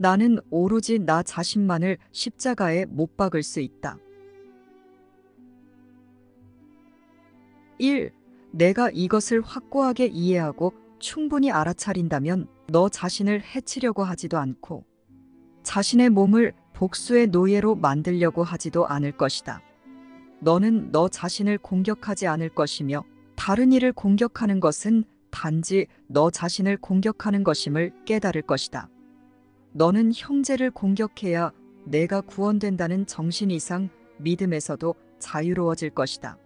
나는 오로지 나 자신만을 십자가에 못 박을 수 있다. 1. 내가 이것을 확고하게 이해하고 충분히 알아차린다면 너 자신을 해치려고 하지도 않고 자신의 몸을 복수의 노예로 만들려고 하지도 않을 것이다. 너는 너 자신을 공격하지 않을 것이며 다른 이를 공격하는 것은 단지 너 자신을 공격하는 것임을 깨달을 것이다. 너는 형제를 공격해야 내가 구원된다는 정신 이상 믿음에서도 자유로워질 것이다.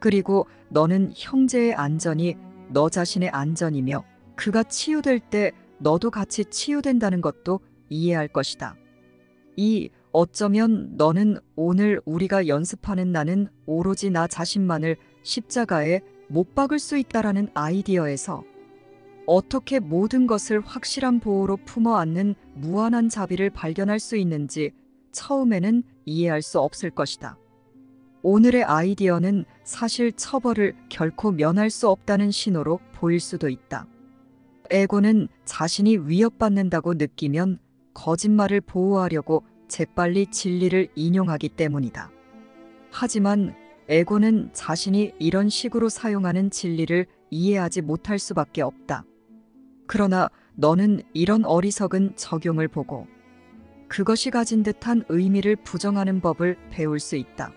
그리고 너는 형제의 안전이 너 자신의 안전이며 그가 치유될 때 너도 같이 치유된다는 것도 이해할 것이다. 2. 어쩌면 너는 오늘 우리가 연습하는 나는 오로지 나 자신만을 십자가에 못 박을 수 있다라는 아이디어에서 어떻게 모든 것을 확실한 보호로 품어 안는 무한한 자비를 발견할 수 있는지 처음에는 이해할 수 없을 것이다. 오늘의 아이디어는 사실 처벌을 결코 면할 수 없다는 신호로 보일 수도 있다. 에고는 자신이 위협받는다고 느끼면 거짓말을 보호하려고 재빨리 진리를 인용하기 때문이다. 하지만 에고는 자신이 이런 식으로 사용하는 진리를 이해하지 못할 수밖에 없다. 그러나 너는 이런 어리석은 적용을 보고 그것이 가진 듯한 의미를 부정하는 법을 배울 수 있다.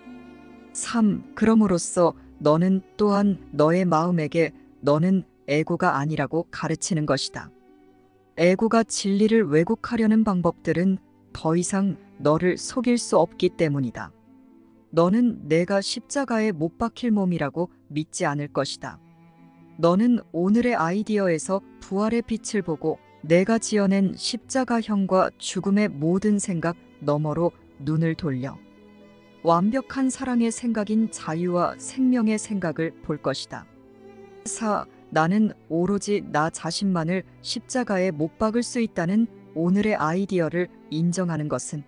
3. 그럼으로써 너는 또한 너의 마음에게 너는 에고가 아니라고 가르치는 것이다. 에고가 진리를 왜곡하려는 방법들은 더 이상 너를 속일 수 없기 때문이다. 너는 내가 십자가에 못 박힐 몸이라고 믿지 않을 것이다. 너는 오늘의 아이디어에서 부활의 빛을 보고 내가 지어낸 십자가형과 죽음의 모든 생각 너머로 눈을 돌려 완벽한 사랑의 생각인 자유와 생명의 생각을 볼 것이다. 4. 나는 오로지 나 자신만을 십자가에 못 박을 수 있다는 오늘의 아이디어를 인정하는 것은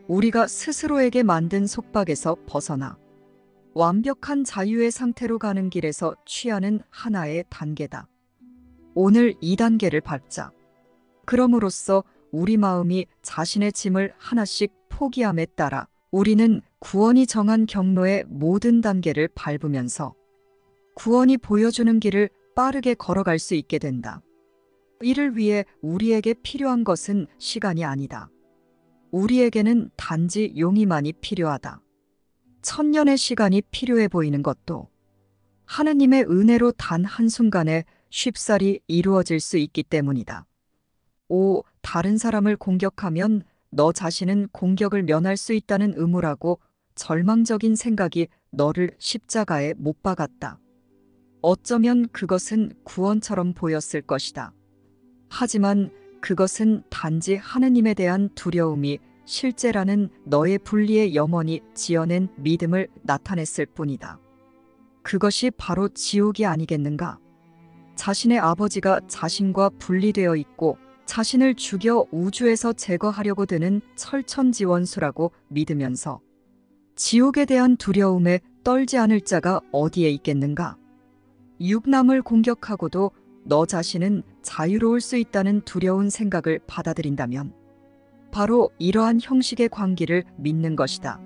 우리가 스스로에게 만든 속박에서 벗어나 완벽한 자유의 상태로 가는 길에서 취하는 하나의 단계다. 오늘 이 단계를 밟자. 그럼으로써 우리 마음이 자신의 짐을 하나씩 포기함에 따라 우리는 구원이 정한 경로의 모든 단계를 밟으면서 구원이 보여주는 길을 빠르게 걸어갈 수 있게 된다. 이를 위해 우리에게 필요한 것은 시간이 아니다. 우리에게는 단지 용의만이 필요하다. 1000년의 시간이 필요해 보이는 것도 하느님의 은혜로 단 한순간에 쉽사리 이루어질 수 있기 때문이다. 5. 다른 사람을 공격하면 너 자신은 공격을 면할 수 있다는 의무라고 절망적인 생각이 너를 십자가에 못 박았다. 어쩌면 그것은 구원처럼 보였을 것이다. 하지만 그것은 단지 하느님에 대한 두려움이 실제라는 너의 분리의 염원이 지어낸 믿음을 나타냈을 뿐이다. 그것이 바로 지옥이 아니겠는가? 자신의 아버지가 자신과 분리되어 있고 자신을 죽여 우주에서 제거하려고 드는 철천지원수라고 믿으면서 지옥에 대한 두려움에 떨지 않을 자가 어디에 있겠는가? 육남을 공격하고도 너 자신은 자유로울 수 있다는 두려운 생각을 받아들인다면 바로 이러한 형식의 관계를 믿는 것이다.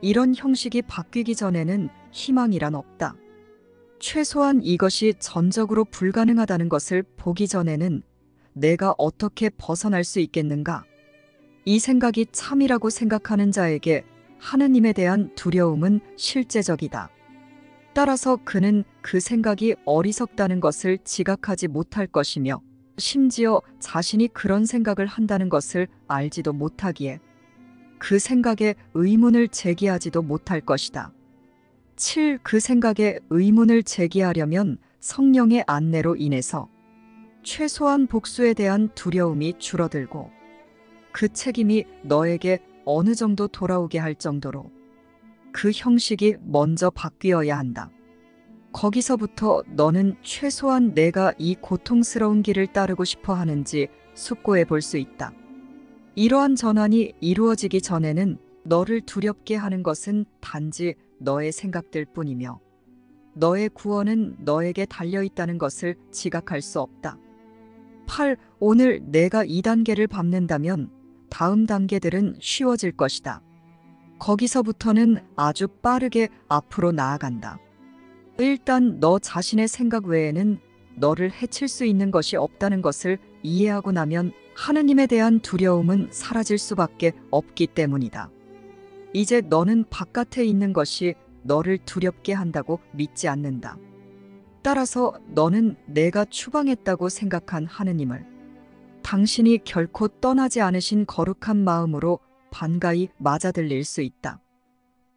이런 형식이 바뀌기 전에는 희망이란 없다. 최소한 이것이 전적으로 불가능하다는 것을 보기 전에는 내가 어떻게 벗어날 수 있겠는가? 이 생각이 참이라고 생각하는 자에게 하느님에 대한 두려움은 실제적이다. 따라서 그는 그 생각이 어리석다는 것을 지각하지 못할 것이며 심지어 자신이 그런 생각을 한다는 것을 알지도 못하기에 그 생각에 의문을 제기하지도 못할 것이다. 7. 그 생각에 의문을 제기하려면 성령의 안내로 인해서 최소한 복수에 대한 두려움이 줄어들고 그 책임이 너에게 어느 정도 돌아오게 할 정도로 그 형식이 먼저 바뀌어야 한다. 거기서부터 너는 최소한 내가 이 고통스러운 길을 따르고 싶어 하는지 숙고해 볼 수 있다. 이러한 전환이 이루어지기 전에는 너를 두렵게 하는 것은 단지 너의 생각들 뿐이며 너의 구원은 너에게 달려있다는 것을 지각할 수 없다. 8. 오늘 내가 이 단계를 밟는다면 다음 단계들은 쉬워질 것이다. 거기서부터는 아주 빠르게 앞으로 나아간다. 일단 너 자신의 생각 외에는 너를 해칠 수 있는 것이 없다는 것을 이해하고 나면 하느님에 대한 두려움은 사라질 수밖에 없기 때문이다. 이제 너는 바깥에 있는 것이 너를 두렵게 한다고 믿지 않는다. 따라서 너는 내가 추방했다고 생각한 하느님을 당신이 결코 떠나지 않으신 거룩한 마음으로 반가이 맞아들일 수 있다.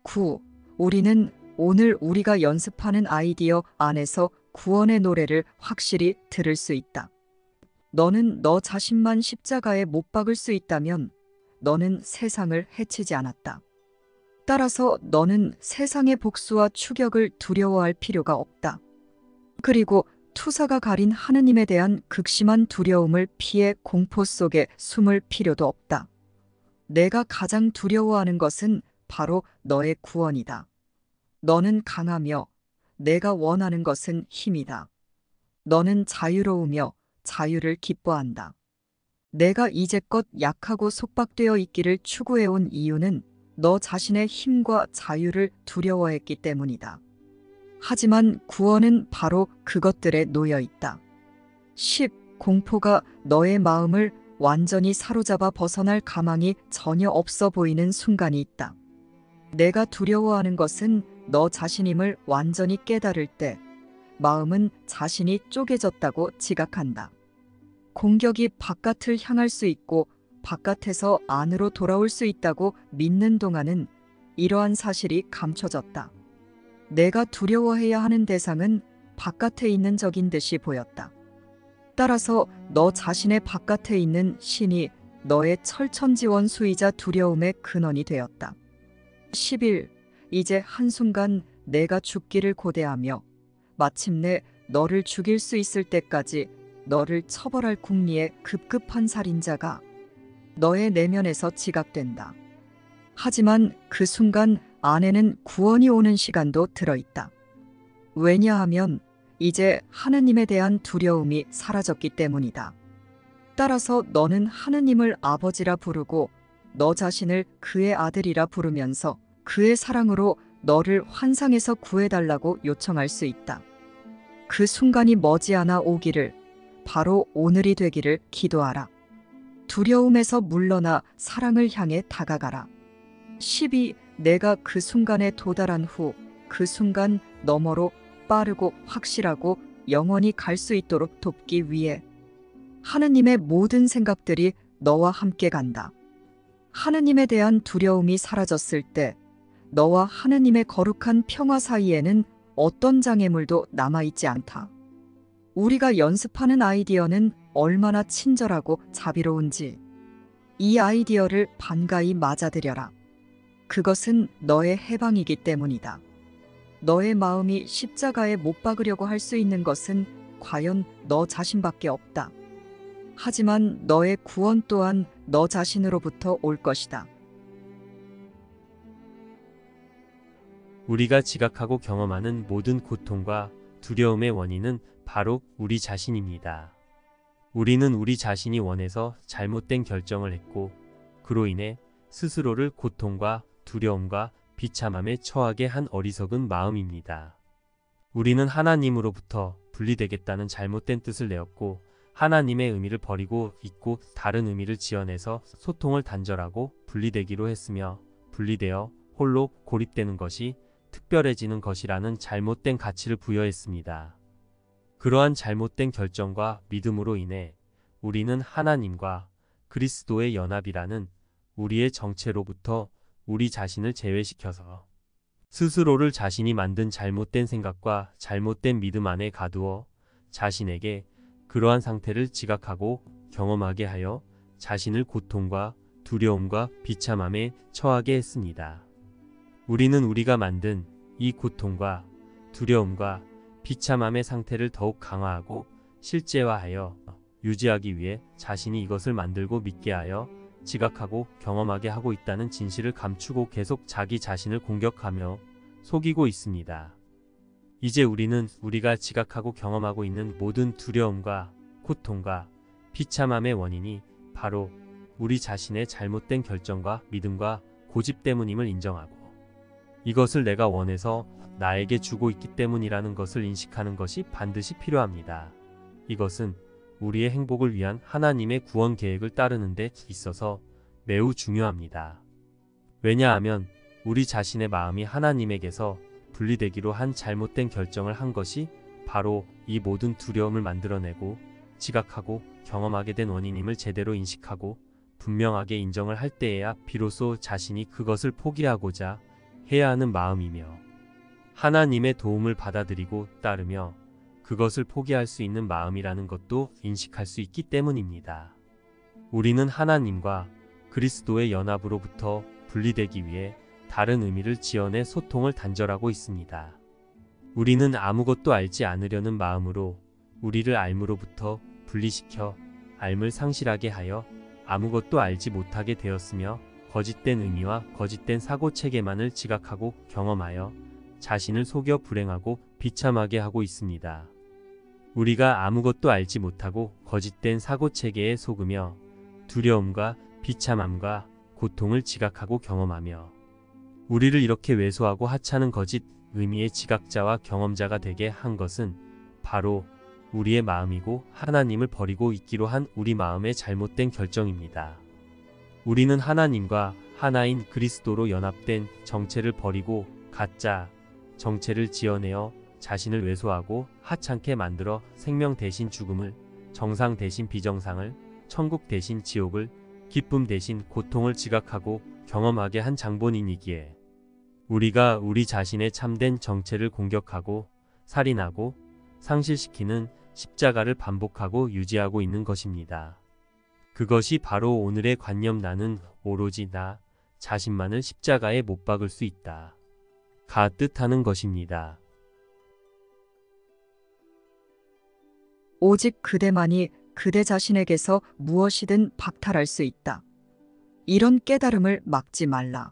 9. 우리는 오늘 우리가 연습하는 아이디어 안에서 구원의 노래를 확실히 들을 수 있다. 너는 너 자신만 십자가에 못 박을 수 있다면 너는 세상을 해치지 않았다. 따라서 너는 세상의 복수와 추격을 두려워할 필요가 없다. 그리고 투사가 가린 하느님에 대한 극심한 두려움을 피해 공포 속에 숨을 필요도 없다. 내가 가장 두려워하는 것은 바로 너의 구원이다. 너는 강하며 내가 원하는 것은 힘이다. 너는 자유로우며 자유를 기뻐한다. 내가 이제껏 약하고 속박되어 있기를 추구해온 이유는 너 자신의 힘과 자유를 두려워했기 때문이다. 하지만 구원은 바로 그것들에 놓여 있다. 10. 공포가 너의 마음을 완전히 사로잡아 벗어날 가망이 전혀 없어 보이는 순간이 있다. 내가 두려워하는 것은 너 자신임을 완전히 깨달을 때 마음은 자신이 쪼개졌다고 지각한다. 공격이 바깥을 향할 수 있고 바깥에서 안으로 돌아올 수 있다고 믿는 동안은 이러한 사실이 감춰졌다. 내가 두려워해야 하는 대상은 바깥에 있는 적인 듯이 보였다. 따라서 너 자신의 바깥에 있는 신이 너의 철천지원수이자 두려움의 근원이 되었다. 11. 이제 한순간 내가 죽기를 고대하며 마침내 너를 죽일 수 있을 때까지 너를 처벌할 궁리의 급급한 살인자가 너의 내면에서 지각된다. 하지만 그 순간 안에는 구원이 오는 시간도 들어있다. 왜냐하면 이제 하느님에 대한 두려움이 사라졌기 때문이다. 따라서 너는 하느님을 아버지라 부르고 너 자신을 그의 아들이라 부르면서 그의 사랑으로 너를 환상에서 구해달라고 요청할 수 있다. 그 순간이 머지않아 오기를, 바로 오늘이 되기를 기도하라. 두려움에서 물러나 사랑을 향해 다가가라. 12. 내가 그 순간에 도달한 후 그 순간 너머로 빠르고 확실하고 영원히 갈 수 있도록 돕기 위해 하느님의 모든 생각들이 너와 함께 간다. 하느님에 대한 두려움이 사라졌을 때 너와 하느님의 거룩한 평화 사이에는 어떤 장애물도 남아있지 않다. 우리가 연습하는 아이디어는 얼마나 친절하고 자비로운지 이 아이디어를 반가이 맞아들여라. 그것은 너의 해방이기 때문이다. 너의 마음이 십자가에 못 박으려고 할 수 있는 것은 과연 너 자신밖에 없다. 하지만 너의 구원 또한 너 자신으로부터 올 것이다. 우리가 지각하고 경험하는 모든 고통과 두려움의 원인은 바로 우리 자신입니다. 우리는 우리 자신이 원해서 잘못된 결정을 했고 그로 인해 스스로를 고통과 두려움과 비참함에 처하게 한 어리석은 마음입니다. 우리는 하나님으로부터 분리되겠다는 잘못된 뜻을 내었고 하나님의 의미를 버리고 있고 다른 의미를 지어내서 소통을 단절하고 분리되기로 했으며 분리되어 홀로 고립되는 것이 특별해지는 것이라는 잘못된 가치를 부여했습니다. 그러한 잘못된 결정과 믿음으로 인해 우리는 하나님과 그리스도의 연합이라는 우리의 정체로부터 우리 자신을 제외시켜서 스스로를 자신이 만든 잘못된 생각과 잘못된 믿음 안에 가두어 자신에게 그러한 상태를 지각하고 경험하게 하여 자신을 고통과 두려움과 비참함에 처하게 했습니다. 우리는 우리가 만든 이 고통과 두려움과 비참함의 상태를 더욱 강화하고 실제화하여 유지하기 위해 자신이 이것을 만들고 믿게 하여 지각하고 경험하게 하고 있다는 진실을 감추고 계속 자기 자신을 공격하며 속이고 있습니다. 이제 우리는 우리가 지각하고 경험하고 있는 모든 두려움과 고통과 비참함의 원인이 바로 우리 자신의 잘못된 결정과 믿음과 고집 때문임을 인정하고 이것을 내가 원해서 나에게 주고 있기 때문이라는 것을 인식하는 것이 반드시 필요합니다. 이것은 우리의 행복을 위한 하나님의 구원 계획을 따르는 데 있어서 매우 중요합니다. 왜냐하면 우리 자신의 마음이 하나님에게서 분리되기로 한 잘못된 결정을 한 것이 바로 이 모든 두려움을 만들어내고 지각하고 경험하게 된 원인임을 제대로 인식하고 분명하게 인정을 할 때에야 비로소 자신이 그것을 포기하고자 해야 하는 마음이며 하나님의 도움을 받아들이고 따르며 그것을 포기할 수 있는 마음이라는 것도 인식할 수 있기 때문입니다. 우리는 하나님과 그리스도의 연합으로부터 분리되기 위해 다른 의미를 지어내 소통을 단절하고 있습니다. 우리는 아무것도 알지 않으려는 마음으로 우리를 알므로부터 분리시켜 알을 상실하게 하여 아무것도 알지 못하게 되었으며 거짓된 의미와 거짓된 사고체계만을 지각하고 경험하여 자신을 속여 불행하고 비참하게 하고 있습니다. 우리가 아무것도 알지 못하고 거짓된 사고체계에 속으며 두려움과 비참함과 고통을 지각하고 경험하며 우리를 이렇게 왜소하고 하찮은 거짓 의미의 지각자와 경험자가 되게 한 것은 바로 우리의 마음이고 하나님을 버리고 있기로 한 우리 마음의 잘못된 결정입니다. 우리는 하나님과 하나인 그리스도로 연합된 정체를 버리고 가짜 정체를 지어내어 자신을 왜소하고 하찮게 만들어 생명 대신 죽음을, 정상 대신 비정상을, 천국 대신 지옥을, 기쁨 대신 고통을 지각하고 경험하게 한 장본인이기에 우리가 우리 자신의 참된 정체를 공격하고 살인하고 상실시키는 십자가를 반복하고 유지하고 있는 것입니다. 그것이 바로 오늘의 관념 나는 오로지 나 자신만을 십자가에 못 박을 수 있다. 가 뜻하는 것입니다. 오직 그대만이 그대 자신에게서 무엇이든 박탈할 수 있다. 이런 깨달음을 막지 말라.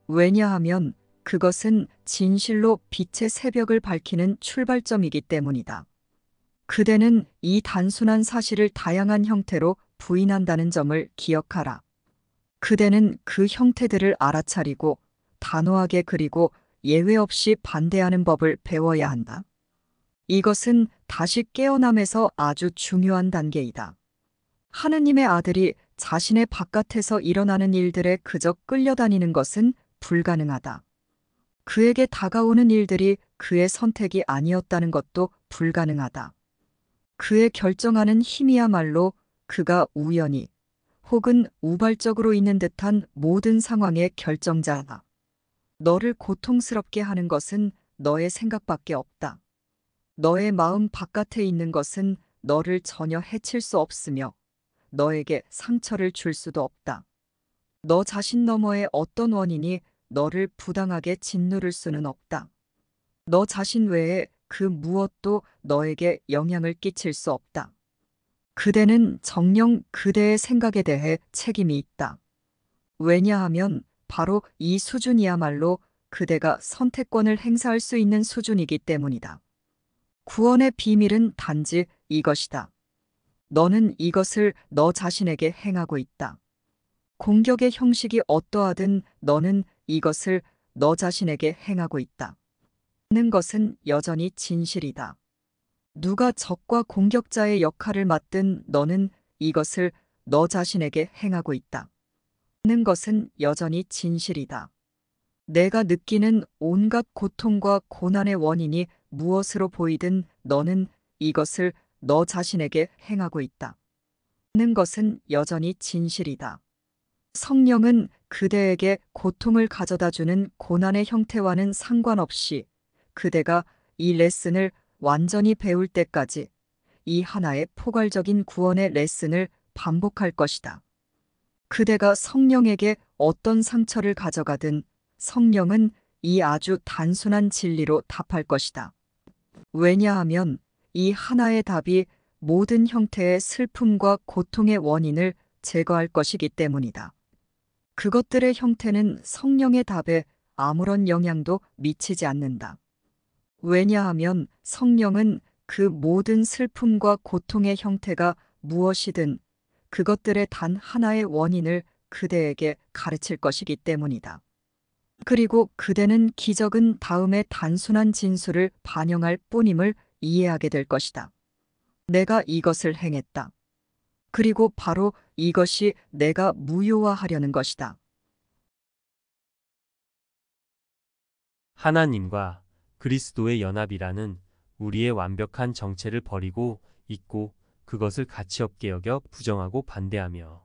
왜냐하면 그것은 진실로 빛의 새벽을 밝히는 출발점이기 때문이다. 그대는 이 단순한 사실을 다양한 형태로 부인한다는 점을 기억하라. 그대는 그 형태들을 알아차리고 단호하게 그리고 예외 없이 반대하는 법을 배워야 한다. 이것은 다시 깨어남에서 아주 중요한 단계이다. 하느님의 아들이 자신의 바깥에서 일어나는 일들에 그저 끌려다니는 것은 불가능하다. 그에게 다가오는 일들이 그의 선택이 아니었다는 것도 불가능하다. 그의 결정하는 힘이야말로 그가 우연히 혹은 우발적으로 있는 듯한 모든 상황의 결정자다. 너를 고통스럽게 하는 것은 너의 생각밖에 없다. 너의 마음 바깥에 있는 것은 너를 전혀 해칠 수 없으며 너에게 상처를 줄 수도 없다. 너 자신 너머의 어떤 원인이 너를 부당하게 짓누를 수는 없다. 너 자신 외에 그 무엇도 너에게 영향을 끼칠 수 없다. 그대는 정녕 그대의 생각에 대해 책임이 있다. 왜냐하면 바로 이 수준이야말로 그대가 선택권을 행사할 수 있는 수준이기 때문이다. 구원의 비밀은 단지 이것이다. 너는 이것을 너 자신에게 행하고 있다. 공격의 형식이 어떠하든 너는 이것을 너 자신에게 행하고 있다. 는 것은 여전히 진실이다. 누가 적과 공격자의 역할을 맡든 너는 이것을 너 자신에게 행하고 있다. 는 것은 여전히 진실이다. 내가 느끼는 온갖 고통과 고난의 원인이 무엇으로 보이든 너는 이것을 너 자신에게 행하고 있다. 는 것은 여전히 진실이다. 성령은 그대에게 고통을 가져다주는 고난의 형태와는 상관없이 그대가 이 레슨을 완전히 배울 때까지 이 하나의 포괄적인 구원의 레슨을 반복할 것이다. 그대가 성령에게 어떤 상처를 가져가든 성령은 이 아주 단순한 진리로 답할 것이다. 왜냐하면 이 하나의 답이 모든 형태의 슬픔과 고통의 원인을 제거할 것이기 때문이다. 그것들의 형태는 성령의 답에 아무런 영향도 미치지 않는다. 왜냐하면 성령은 그 모든 슬픔과 고통의 형태가 무엇이든 그것들의 단 하나의 원인을 그대에게 가르칠 것이기 때문이다. 그리고 그대는 기적은 다음의 단순한 진술을 반영할 뿐임을 이해하게 될 것이다. 내가 이것을 행했다. 그리고 바로 이것이 내가 무효화하려는 것이다. 하나님과 그리스도의 연합이라는 우리의 완벽한 정체를 버리고 있고 그것을 가치 없게 여겨 부정하고 반대하며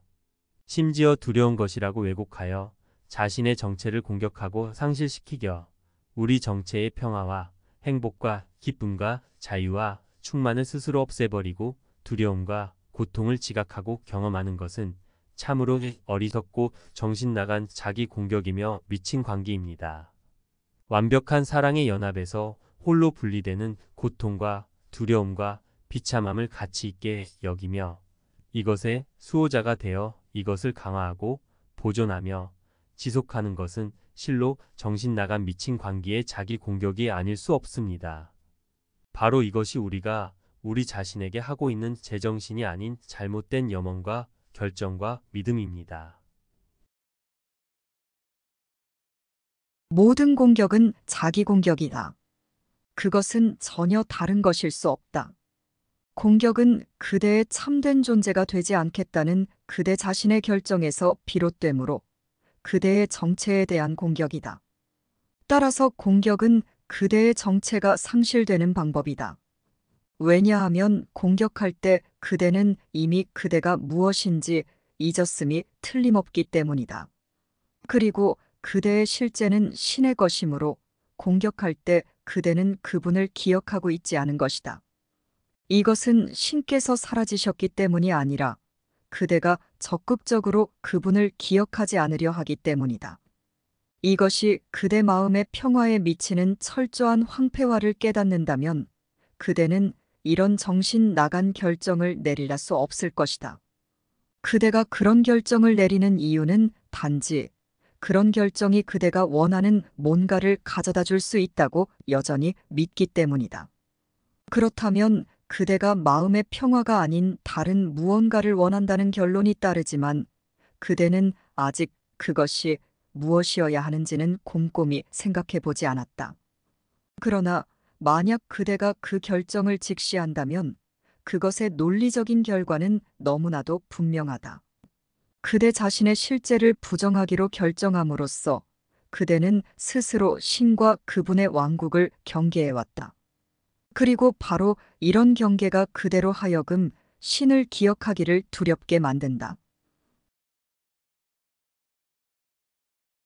심지어 두려운 것이라고 왜곡하여 자신의 정체를 공격하고 상실시키겨 우리 정체의 평화와 행복과 기쁨과 자유와 충만을 스스로 없애버리고 두려움과 고통을 지각하고 경험하는 것은 참으로 어리석고 정신 나간 자기 공격이며 미친 관계입니다. 완벽한 사랑의 연합에서 홀로 분리되는 고통과 두려움과 비참함을 가치 있게 여기며 이것의 수호자가 되어 이것을 강화하고 보존하며 지속하는 것은 실로 정신 나간 미친 관계의 자기 공격이 아닐 수 없습니다. 바로 이것이 우리가 우리 자신에게 하고 있는 제정신이 아닌 잘못된 염원과 결정과 믿음입니다. 모든 공격은 자기 공격이다. 그것은 전혀 다른 것일 수 없다. 공격은 그대의 참된 존재가 되지 않겠다는 그대 자신의 결정에서 비롯되므로 그대의 정체에 대한 공격이다. 따라서 공격은 그대의 정체가 상실되는 방법이다. 왜냐하면 공격할 때 그대는 이미 그대가 무엇인지 잊었음이 틀림없기 때문이다. 그리고 그대의 실제는 신의 것이므로 공격할 때 그대는 그분을 기억하고 있지 않은 것이다. 이것은 신께서 사라지셨기 때문이 아니라 그대가 적극적으로 그분을 기억하지 않으려 하기 때문이다. 이것이 그대 마음의 평화에 미치는 철저한 황폐화를 깨닫는다면 그대는 이런 정신 나간 결정을 내릴 수 없을 것이다. 그대가 그런 결정을 내리는 이유는 단지 그런 결정이 그대가 원하는 뭔가를 가져다 줄 수 있다고 여전히 믿기 때문이다. 그렇다면 그대가 마음의 평화가 아닌 다른 무언가를 원한다는 결론이 따르지만 그대는 아직 그것이 무엇이어야 하는지는 곰곰이 생각해 보지 않았다. 그러나 만약 그대가 그 결정을 직시한다면 그것의 논리적인 결과는 너무나도 분명하다. 그대 자신의 실제를 부정하기로 결정함으로써 그대는 스스로 신과 그분의 왕국을 경계해왔다. 그리고 바로 이런 경계가 그대로 하여금 신을 기억하기를 두렵게 만든다.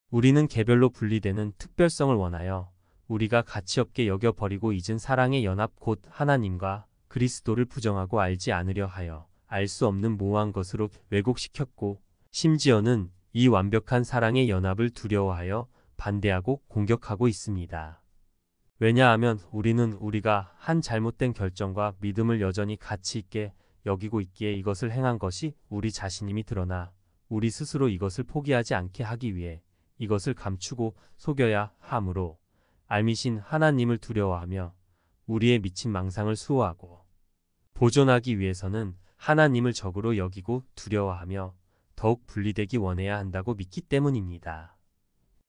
우리는 개별로 분리되는 특별성을 원하여 우리가 가치없게 여겨버리고 잊은 사랑의 연합 곧 하나님과 그리스도를 부정하고 알지 않으려 하여 알 수 없는 모호한 것으로 왜곡시켰고 심지어는 이 완벽한 사랑의 연합을 두려워하여 반대하고 공격하고 있습니다. 왜냐하면 우리는 우리가 한 잘못된 결정과 믿음을 여전히 가치 있게 여기고 있기에 이것을 행한 것이 우리 자신임이 드러나 우리 스스로 이것을 포기하지 않게 하기 위해 이것을 감추고 속여야 하므로 알미신 하나님을 두려워하며 우리의 미친 망상을 수호하고 보존하기 위해서는 하나님을 적으로 여기고 두려워하며 더욱 분리되기 원해야 한다고 믿기 때문입니다.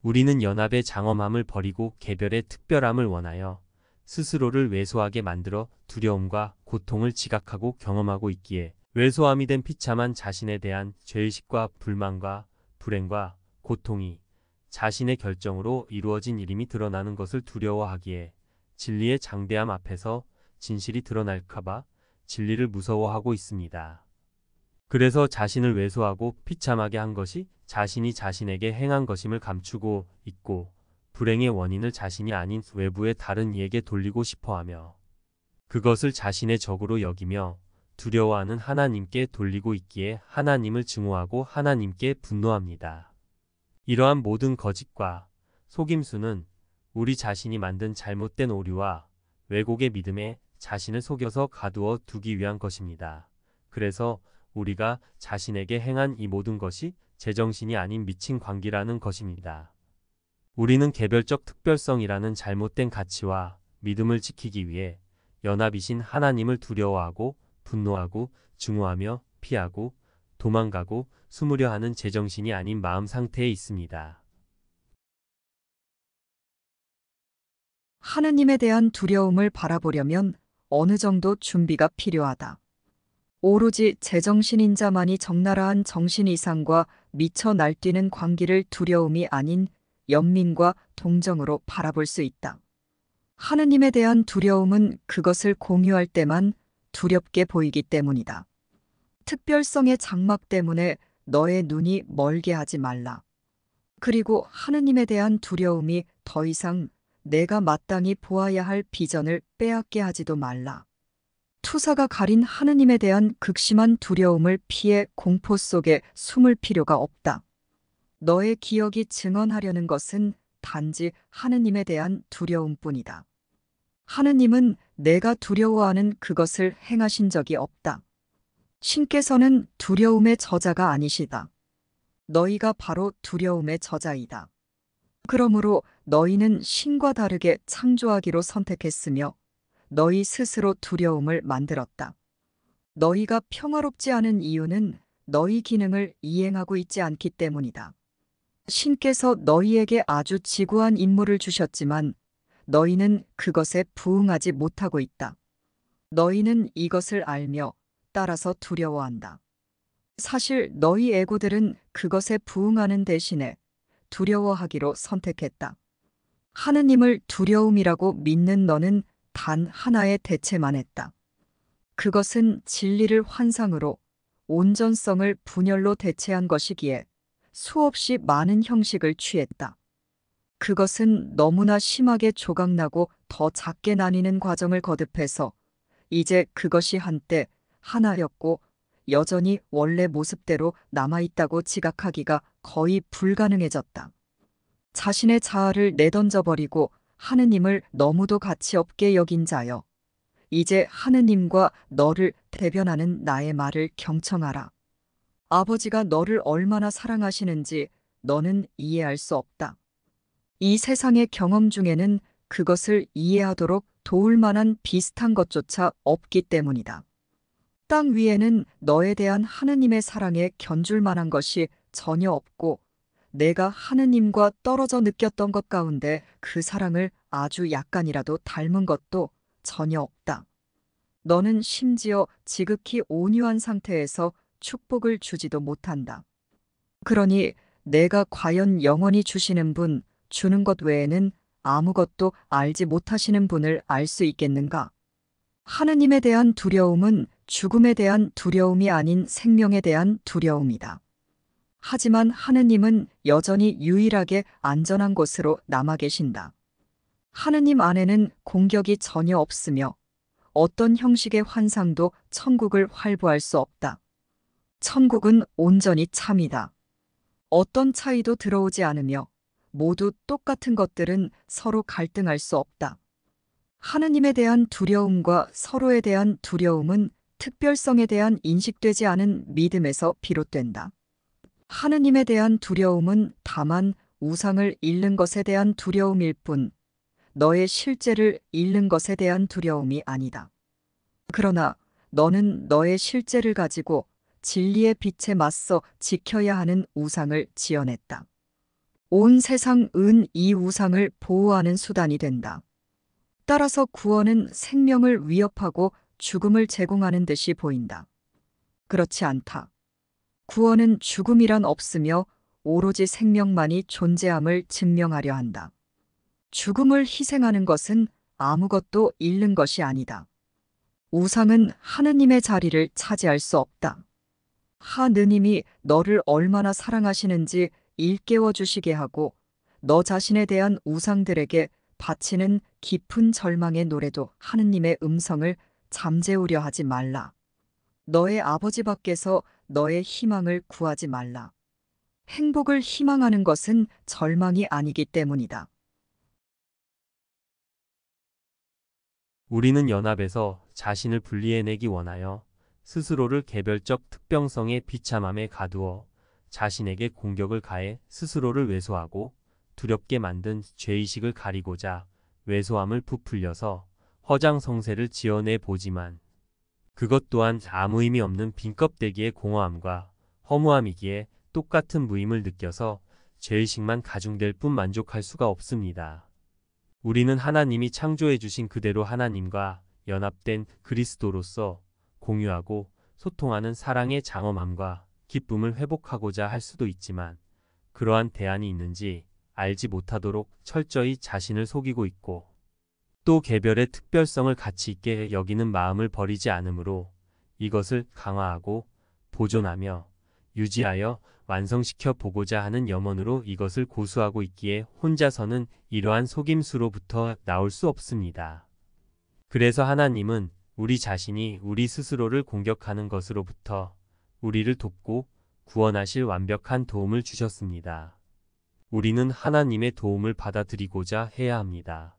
우리는 연합의 장엄함을 버리고 개별의 특별함을 원하여 스스로를 왜소하게 만들어 두려움과 고통을 지각하고 경험하고 있기에 왜소함이 된 비참한 자신에 대한 죄의식과 불만과 불행과 고통이 자신의 결정으로 이루어진 일임이 드러나는 것을 두려워하기에 진리의 장대함 앞에서 진실이 드러날까봐 진리를 무서워하고 있습니다. 그래서 자신을 왜소하고 비참하게 한 것이 자신이 자신에게 행한 것임을 감추고 있고 불행의 원인을 자신이 아닌 외부의 다른 이에게 돌리고 싶어하며 그것을 자신의 적으로 여기며 두려워하는 하나님께 돌리고 있기에 하나님을 증오하고 하나님께 분노합니다. 이러한 모든 거짓과 속임수는 우리 자신이 만든 잘못된 오류와 왜곡의 믿음에 자신을 속여서 가두어 두기 위한 것입니다. 그래서 우리가 자신에게 행한 이 모든 것이 제정신이 아닌 미친 광기라는 것입니다. 우리는 개별적 특별성이라는 잘못된 가치와 믿음을 지키기 위해 연합이신 하나님을 두려워하고 분노하고 증오하며 피하고 도망가고 숨으려 하는 제정신이 아닌 마음 상태에 있습니다. 하느님에 대한 두려움을 바라보려면 어느 정도 준비가 필요하다. 오로지 제정신인 자만이 적나라한 정신 이상과 미쳐 날뛰는 광기를 두려움이 아닌 연민과 동정으로 바라볼 수 있다. 하느님에 대한 두려움은 그것을 공유할 때만 두렵게 보이기 때문이다. 특별성의 장막 때문에 너의 눈이 멀게 하지 말라. 그리고 하느님에 대한 두려움이 더 이상 내가 마땅히 보아야 할 비전을 빼앗게 하지도 말라. 투사가 가린 하느님에 대한 극심한 두려움을 피해 공포 속에 숨을 필요가 없다. 너의 기억이 증언하려는 것은 단지 하느님에 대한 두려움뿐이다. 하느님은 내가 두려워하는 그것을 행하신 적이 없다. 신께서는 두려움의 저자가 아니시다. 너희가 바로 두려움의 저자이다. 그러므로 너희는 신과 다르게 창조하기로 선택했으며 너희 스스로 두려움을 만들었다. 너희가 평화롭지 않은 이유는 너희 기능을 이행하고 있지 않기 때문이다. 신께서 너희에게 아주 지구한 임무를 주셨지만 너희는 그것에 부응하지 못하고 있다. 너희는 이것을 알며 따라서 두려워한다. 사실 너희 에고들은 그것에 부응하는 대신에 두려워하기로 선택했다. 하느님을 두려움이라고 믿는 너는 단 하나의 대체만 했다. 그것은 진리를 환상으로, 온전성을 분열로 대체한 것이기에 수없이 많은 형식을 취했다. 그것은 너무나 심하게 조각나고 더 작게 나뉘는 과정을 거듭해서 이제 그것이 한때 하나였고 여전히 원래 모습대로 남아있다고 지각하기가 거의 불가능해졌다. 자신의 자아를 내던져버리고 하느님을 너무도 가치 없게 여긴 자여. 이제 하느님과 너를 대변하는 나의 말을 경청하라. 아버지가 너를 얼마나 사랑하시는지 너는 이해할 수 없다. 이 세상의 경험 중에는 그것을 이해하도록 도울 만한 비슷한 것조차 없기 때문이다. 땅 위에는 너에 대한 하느님의 사랑에 견줄 만한 것이 전혀 없고 내가 하느님과 떨어져 느꼈던 것 가운데 그 사랑을 아주 약간이라도 닮은 것도 전혀 없다. 너는 심지어 지극히 온유한 상태에서 축복을 주지도 못한다. 그러니 내가 과연 영원히 주시는 분, 주는 것 외에는 아무것도 알지 못하시는 분을 알 수 있겠는가? 하느님에 대한 두려움은 죽음에 대한 두려움이 아닌 생명에 대한 두려움이다. 하지만 하느님은 여전히 유일하게 안전한 곳으로 남아 계신다. 하느님 안에는 공격이 전혀 없으며 어떤 형식의 환상도 천국을 활보할 수 없다. 천국은 온전히 참이다. 어떤 차이도 들어오지 않으며 모두 똑같은 것들은 서로 갈등할 수 없다. 하느님에 대한 두려움과 서로에 대한 두려움은 특별성에 대한 인식되지 않은 믿음에서 비롯된다. 하느님에 대한 두려움은 다만 우상을 잃는 것에 대한 두려움일 뿐, 너의 실제를 잃는 것에 대한 두려움이 아니다. 그러나 너는 너의 실제를 가지고 진리의 빛에 맞서 지켜야 하는 우상을 지어냈다. 온 세상은 이 우상을 보호하는 수단이 된다. 따라서 구원은 생명을 위협하고 죽음을 제공하는 듯이 보인다. 그렇지 않다. 구원은 죽음이란 없으며 오로지 생명만이 존재함을 증명하려 한다. 죽음을 희생하는 것은 아무것도 잃는 것이 아니다. 우상은 하느님의 자리를 차지할 수 없다. 하느님이 너를 얼마나 사랑하시는지 일깨워 주시게 하고 너 자신에 대한 우상들에게 바치는 깊은 절망의 노래도 하느님의 음성을 잠재우려 하지 말라. 너의 아버지 밖에서 너의 희망을 구하지 말라. 행복을 희망하는 것은 절망이 아니기 때문이다. 우리는 연합에서 자신을 분리해내기 원하여 스스로를 개별적 특병성의 비참함에 가두어 자신에게 공격을 가해 스스로를 왜소하고 두렵게 만든 죄의식을 가리고자 왜소함을 부풀려서 허장성세를 지어내 보지만 그것 또한 아무 의미 없는 빈 껍데기의 공허함과 허무함이기에 똑같은 무임을 느껴서 죄의식만 가중될 뿐 만족할 수가 없습니다. 우리는 하나님이 창조해 주신 그대로 하나님과 연합된 그리스도로서 공유하고 소통하는 사랑의 장엄함과 기쁨을 회복하고자 할 수도 있지만 그러한 대안이 있는지 알지 못하도록 철저히 자신을 속이고 있고 또 개별의 특별성을 가치 있게 여기는 마음을 버리지 않으므로 이것을 강화하고 보존하며 유지하여 완성시켜 보고자 하는 염원으로 이것을 고수하고 있기에 혼자서는 이러한 속임수로부터 나올 수 없습니다. 그래서 하나님은 우리 자신이 우리 스스로를 공격하는 것으로부터 우리를 돕고 구원하실 완벽한 도움을 주셨습니다. 우리는 하나님의 도움을 받아들이고자 해야 합니다.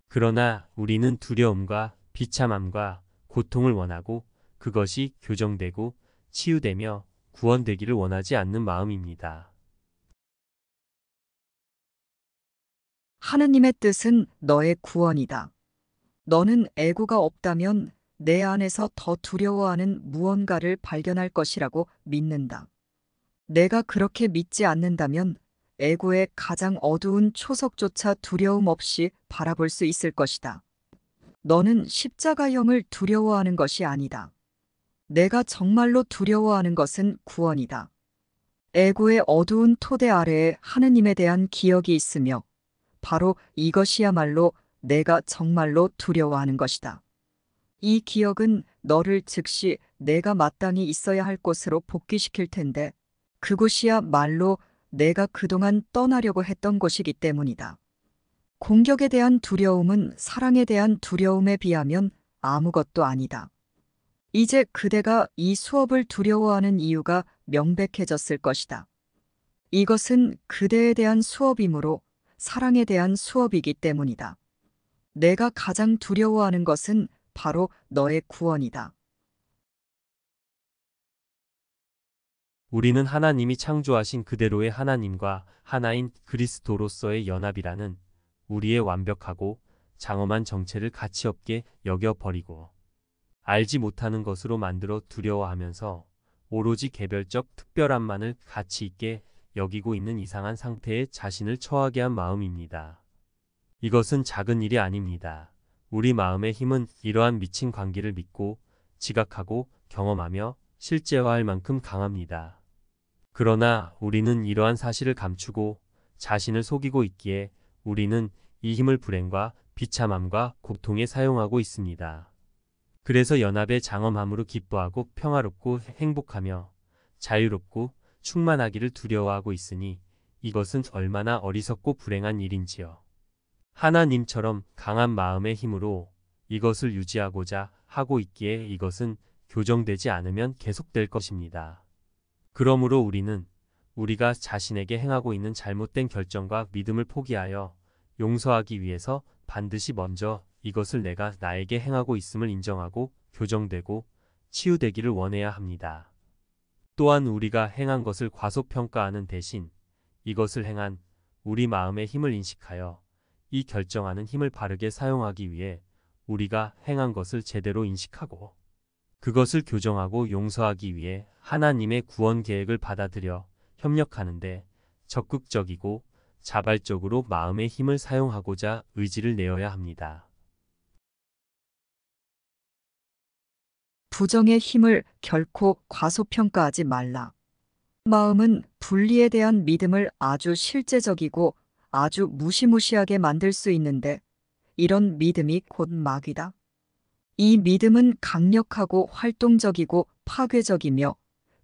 그러나 우리는 두려움과 비참함과 고통을 원하고 그것이 교정되고 치유되며 구원되기를 원하지 않는 마음입니다. 하느님의 뜻은 너의 구원이다. 너는 애고가 없다면 내 안에서 더 두려워하는 무언가를 발견할 것이라고 믿는다. 내가 그렇게 믿지 않는다면 애고의 가장 어두운 초석조차 두려움 없이 바라볼 수 있을 것이다. 너는 십자가형을 두려워하는 것이 아니다. 내가 정말로 두려워하는 것은 구원이다. 애고의 어두운 토대 아래에 하느님에 대한 기억이 있으며 바로 이것이야말로 내가 정말로 두려워하는 것이다. 이 기억은 너를 즉시 내가 마땅히 있어야 할 곳으로 복귀시킬 텐데 그곳이야말로 내가 그동안 떠나려고 했던 곳이기 때문이다. 공격에 대한 두려움은 사랑에 대한 두려움에 비하면 아무것도 아니다. 이제 그대가 이 수업을 두려워하는 이유가 명백해졌을 것이다. 이것은 그대에 대한 수업이므로 사랑에 대한 수업이기 때문이다. 내가 가장 두려워하는 것은 바로 너의 구원이다. 우리는 하나님이 창조하신 그대로의 하나님과 하나인 그리스도로서의 연합이라는 우리의 완벽하고 장엄한 정체를 가치없게 여겨버리고 알지 못하는 것으로 만들어 두려워하면서 오로지 개별적 특별함만을 가치 있게 여기고 있는 이상한 상태에 자신을 처하게 한 마음입니다. 이것은 작은 일이 아닙니다. 우리 마음의 힘은 이러한 미친 관계를 믿고 지각하고 경험하며 실제화할 만큼 강합니다. 그러나 우리는 이러한 사실을 감추고 자신을 속이고 있기에 우리는 이 힘을 불행과 비참함과 고통에 사용하고 있습니다. 그래서 연합의 장엄함으로 기뻐하고 평화롭고 행복하며 자유롭고 충만하기를 두려워하고 있으니 이것은 얼마나 어리석고 불행한 일인지요. 하나님처럼 강한 마음의 힘으로 이것을 유지하고자 하고 있기에 이것은 교정되지 않으면 계속될 것입니다. 그러므로 우리는 우리가 자신에게 행하고 있는 잘못된 결정과 믿음을 포기하여 용서하기 위해서 반드시 먼저 이것을 내가 나에게 행하고 있음을 인정하고 교정되고 치유되기를 원해야 합니다. 또한 우리가 행한 것을 과소평가하는 대신 이것을 행한 우리 마음의 힘을 인식하여 이 결정하는 힘을 바르게 사용하기 위해 우리가 행한 것을 제대로 인식하고 그것을 교정하고 용서하기 위해 하나님의 구원 계획을 받아들여 협력하는데 적극적이고 자발적으로 마음의 힘을 사용하고자 의지를 내어야 합니다. 부정의 힘을 결코 과소평가하지 말라. 마음은 분리에 대한 믿음을 아주 실제적이고 아주 무시무시하게 만들 수 있는데 이런 믿음이 곧 마귀다. 이 믿음은 강력하고 활동적이고 파괴적이며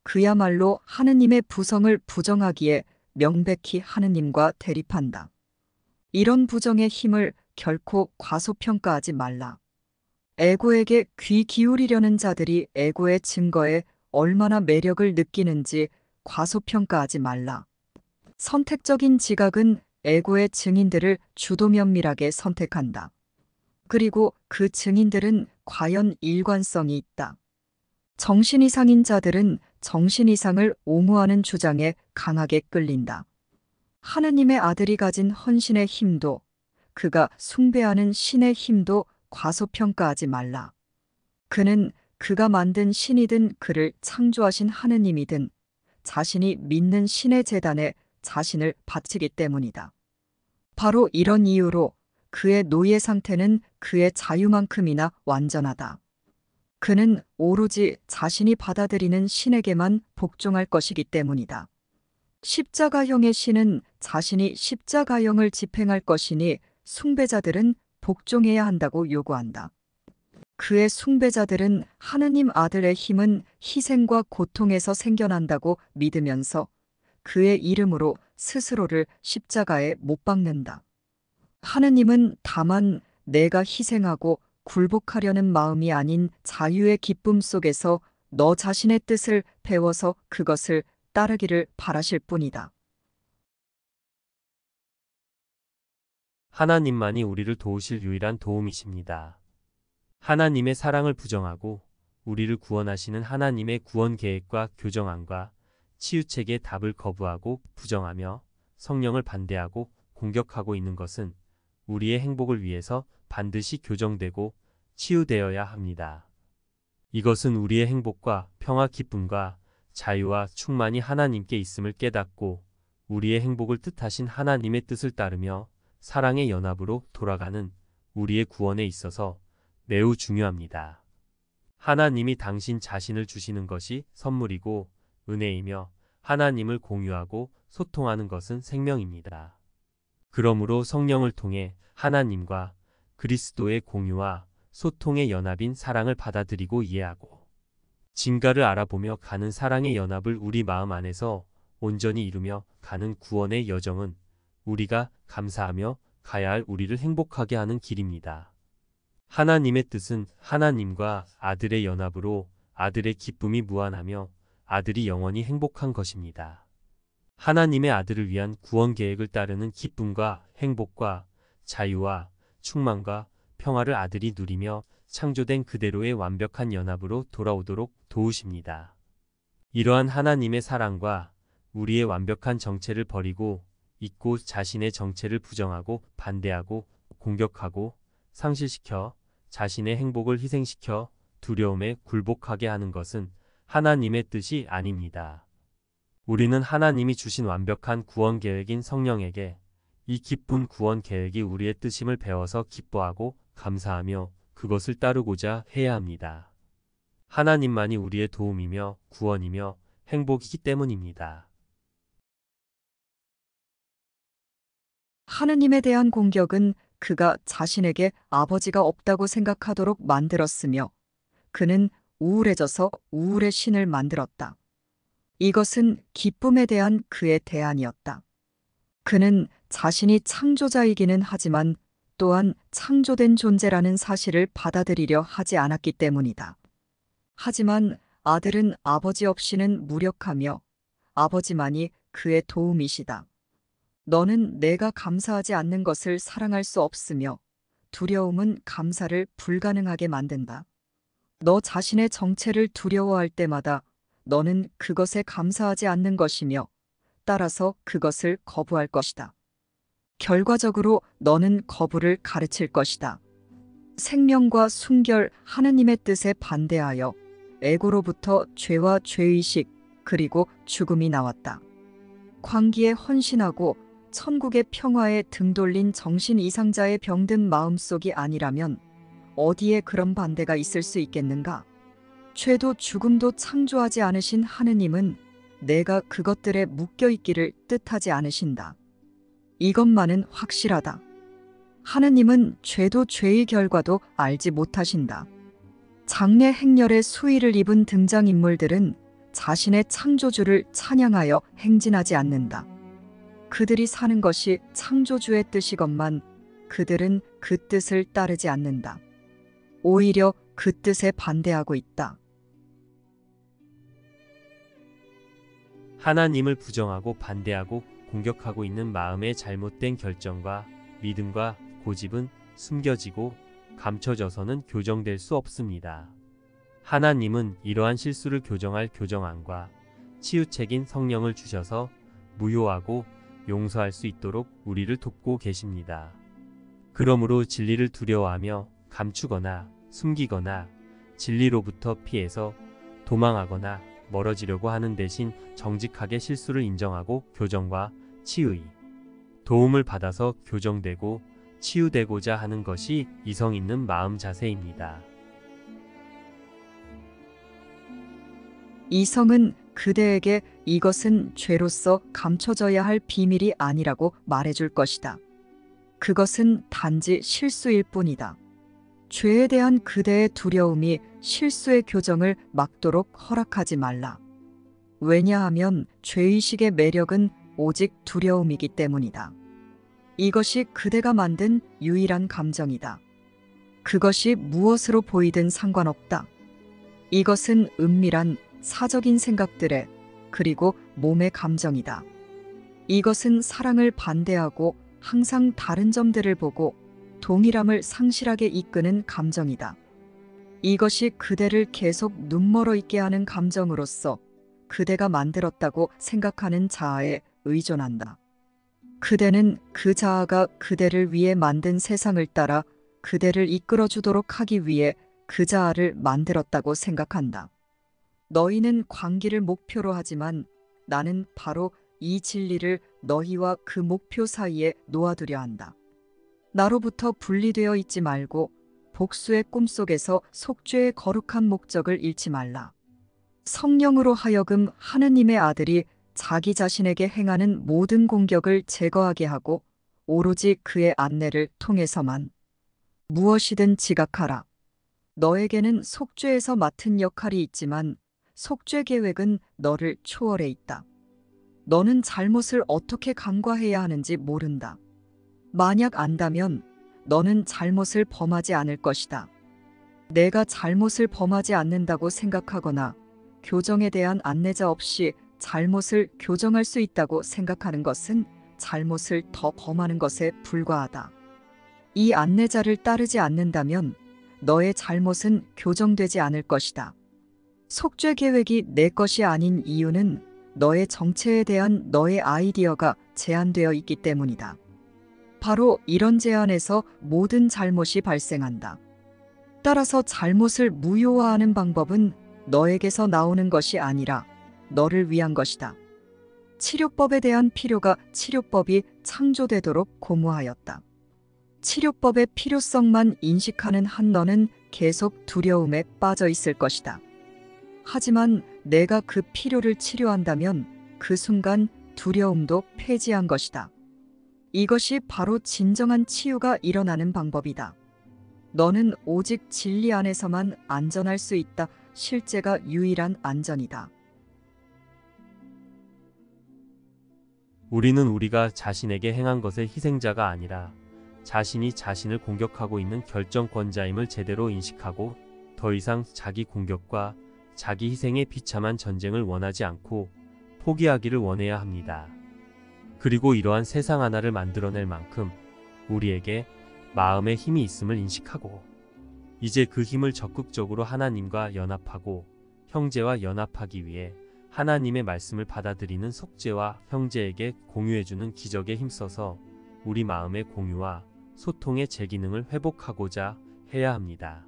그야말로 하느님의 부성을 부정하기에 명백히 하느님과 대립한다. 이런 부정의 힘을 결코 과소평가하지 말라. 애고에게 귀 기울이려는 자들이 애고의 증거에 얼마나 매력을 느끼는지 과소평가하지 말라. 선택적인 지각은 애고의 증인들을 주도 면밀하게 선택한다. 그리고 그 증인들은 과연 일관성이 있다. 정신 이상인 자들은 정신 이상을 옹호하는 주장에 강하게 끌린다. 하느님의 아들이 가진 헌신의 힘도 그가 숭배하는 신의 힘도 과소평가하지 말라. 그는 그가 만든 신이든 그를 창조하신 하느님이든 자신이 믿는 신의 제단에 자신을 바치기 때문이다. 바로 이런 이유로 그의 노예 상태는 그의 자유만큼이나 완전하다. 그는 오로지 자신이 받아들이는 신에게만 복종할 것이기 때문이다. 십자가형의 신은 자신이 십자가형을 집행할 것이니 숭배자들은 복종해야 한다고 요구한다. 그의 숭배자들은 하느님 아들의 힘은 희생과 고통에서 생겨난다고 믿으면서 그의 이름으로 스스로를 십자가에 못 박는다. 하느님은 다만 내가 희생하고 굴복하려는 마음이 아닌 자유의 기쁨 속에서 너 자신의 뜻을 배워서 그것을 따르기를 바라실 뿐이다. 하나님만이 우리를 도우실 유일한 도움이십니다. 하나님의 사랑을 부정하고 우리를 구원하시는 하나님의 구원 계획과 교정안과 치유책의 답을 거부하고 부정하며 성령을 반대하고 공격하고 있는 것은 우리의 행복을 위해서 반드시 교정되고 치유되어야 합니다. 이것은 우리의 행복과 평화, 기쁨과 자유와 충만이 하나님께 있음을 깨닫고 우리의 행복을 뜻하신 하나님의 뜻을 따르며 사랑의 연합으로 돌아가는 우리의 구원에 있어서 매우 중요합니다. 하나님이 당신 자신을 주시는 것이 선물이고 은혜이며 하나님을 공유하고 소통하는 것은 생명입니다. 그러므로 성령을 통해 하나님과 그리스도의 공유와 소통의 연합인 사랑을 받아들이고 이해하고 진가를 알아보며 가는 사랑의 연합을 우리 마음 안에서 온전히 이루며 가는 구원의 여정은 우리가 감사하며 가야 할 우리를 행복하게 하는 길입니다. 하나님의 뜻은 하나님과 아들의 연합으로 아들의 기쁨이 무한하며 아들이 영원히 행복한 것입니다. 하나님의 아들을 위한 구원 계획을 따르는 기쁨과 행복과 자유와 충만과 평화를 아들이 누리며 창조된 그대로의 완벽한 연합으로 돌아오도록 도우십니다. 이러한 하나님의 사랑과 우리의 완벽한 정체를 버리고 잊고 자신의 정체를 부정하고 반대하고 공격하고 상실시켜 자신의 행복을 희생시켜 두려움에 굴복하게 하는 것은 하나님의 뜻이 아닙니다. 우리는 하나님이 주신 완벽한 구원 계획인 성령에게 이 기쁜 구원 계획이 우리의 뜻임을 배워서 기뻐하고 감사하며 그것을 따르고자 해야 합니다. 하나님만이 우리의 도움이며 구원이며 행복이기 때문입니다. 하느님에 대한 공격은 그가 자신에게 아버지가 없다고 생각하도록 만들었으며 그는 우울해져서 우울의 신을 만들었다. 이것은 기쁨에 대한 그의 대안이었다. 그는 자신이 창조자이기는 하지만 또한 창조된 존재라는 사실을 받아들이려 하지 않았기 때문이다. 하지만 아들은 아버지 없이는 무력하며 아버지만이 그의 도움이시다. 너는 내가 감사하지 않는 것을 사랑할 수 없으며 두려움은 감사를 불가능하게 만든다. 너 자신의 정체를 두려워할 때마다 너는 그것에 감사하지 않는 것이며 따라서 그것을 거부할 것이다. 결과적으로 너는 거부를 가르칠 것이다. 생명과 순결 하느님의 뜻에 반대하여 에고로부터 죄와 죄의식 그리고 죽음이 나왔다. 광기에 헌신하고 천국의 평화에 등 돌린 정신 이상자의 병든 마음속이 아니라면 어디에 그런 반대가 있을 수 있겠는가? 죄도 죽음도 창조하지 않으신 하느님은 내가 그것들에 묶여있기를 뜻하지 않으신다. 이것만은 확실하다. 하느님은 죄도 죄의 결과도 알지 못하신다. 장래 행렬의 수위를 입은 등장인물들은 자신의 창조주를 찬양하여 행진하지 않는다. 그들이 사는 것이 창조주의 뜻이건만 그들은 그 뜻을 따르지 않는다. 오히려 그 뜻에 반대하고 있다. 하나님을 부정하고 반대하고 공격하고 있는 마음의 잘못된 결정과 믿음과 고집은 숨겨지고 감춰져서는 교정될 수 없습니다. 하나님은 이러한 실수를 교정할 교정안과 치유책인 성령을 주셔서 무효하고 용서할 수 있도록 우리를 돕고 계십니다. 그러므로 진리를 두려워하며 감추거나 숨기거나 진리로부터 피해서 도망하거나 멀어지려고 하는 대신 정직하게 실수를 인정하고 교정과 치유의 도움을 받아서 교정되고 치유되고자 하는 것이 이성 있는 마음 자세입니다. 이성은 그대에게 이것은 죄로서 감춰져야 할 비밀이 아니라고 말해줄 것이다. 그것은 단지 실수일 뿐이다. 죄에 대한 그대의 두려움이 실수의 교정을 막도록 허락하지 말라. 왜냐하면 죄의식의 매력은 오직 두려움이기 때문이다. 이것이 그대가 만든 유일한 감정이다. 그것이 무엇으로 보이든 상관없다. 이것은 은밀한 사적인 생각들의 그리고 몸의 감정이다. 이것은 사랑을 반대하고 항상 다른 점들을 보고 동일함을 상실하게 이끄는 감정이다. 이것이 그대를 계속 눈멀어 있게 하는 감정으로서 그대가 만들었다고 생각하는 자아에 의존한다. 그대는 그 자아가 그대를 위해 만든 세상을 따라 그대를 이끌어주도록 하기 위해 그 자아를 만들었다고 생각한다. 너희는 광기를 목표로 하지만 나는 바로 이 진리를 너희와 그 목표 사이에 놓아두려 한다. 나로부터 분리되어 있지 말고 복수의 꿈속에서 속죄의 거룩한 목적을 잃지 말라. 성령으로 하여금 하느님의 아들이 자기 자신에게 행하는 모든 공격을 제거하게 하고 오로지 그의 안내를 통해서만 무엇이든 지각하라. 너에게는 속죄에서 맡은 역할이 있지만 속죄 계획은 너를 초월해 있다. 너는 잘못을 어떻게 간과해야 하는지 모른다. 만약 안다면 너는 잘못을 범하지 않을 것이다. 내가 잘못을 범하지 않는다고 생각하거나 교정에 대한 안내자 없이 잘못을 교정할 수 있다고 생각하는 것은 잘못을 더 범하는 것에 불과하다. 이 안내자를 따르지 않는다면 너의 잘못은 교정되지 않을 것이다. 속죄 계획이 내 것이 아닌 이유는 너의 정체에 대한 너의 아이디어가 제한되어 있기 때문이다. 바로 이런 제한에서 모든 잘못이 발생한다. 따라서 잘못을 무효화하는 방법은 너에게서 나오는 것이 아니라 너를 위한 것이다. 치료법에 대한 필요가 치료법이 창조되도록 고무하였다. 치료법의 필요성만 인식하는 한 너는 계속 두려움에 빠져 있을 것이다. 하지만 내가 그 필요를 치료한다면 그 순간 두려움도 폐지한 것이다. 이것이 바로 진정한 치유가 일어나는 방법이다. 너는 오직 진리 안에서만 안전할 수 있다. 실제가 유일한 안전이다. 우리는 우리가 자신에게 행한 것의 희생자가 아니라 자신이 자신을 공격하고 있는 결정권자임을 제대로 인식하고 더 이상 자기 공격과 자기 희생의 비참한 전쟁을 원하지 않고 포기하기를 원해야 합니다. 그리고 이러한 세상 하나를 만들어낼 만큼 우리에게 마음의 힘이 있음을 인식하고 이제 그 힘을 적극적으로 하나님과 연합하고 형제와 연합하기 위해 하나님의 말씀을 받아들이는 속죄와 형제에게 공유해주는 기적에 힘써서 우리 마음의 공유와 소통의 제기능을 회복하고자 해야 합니다.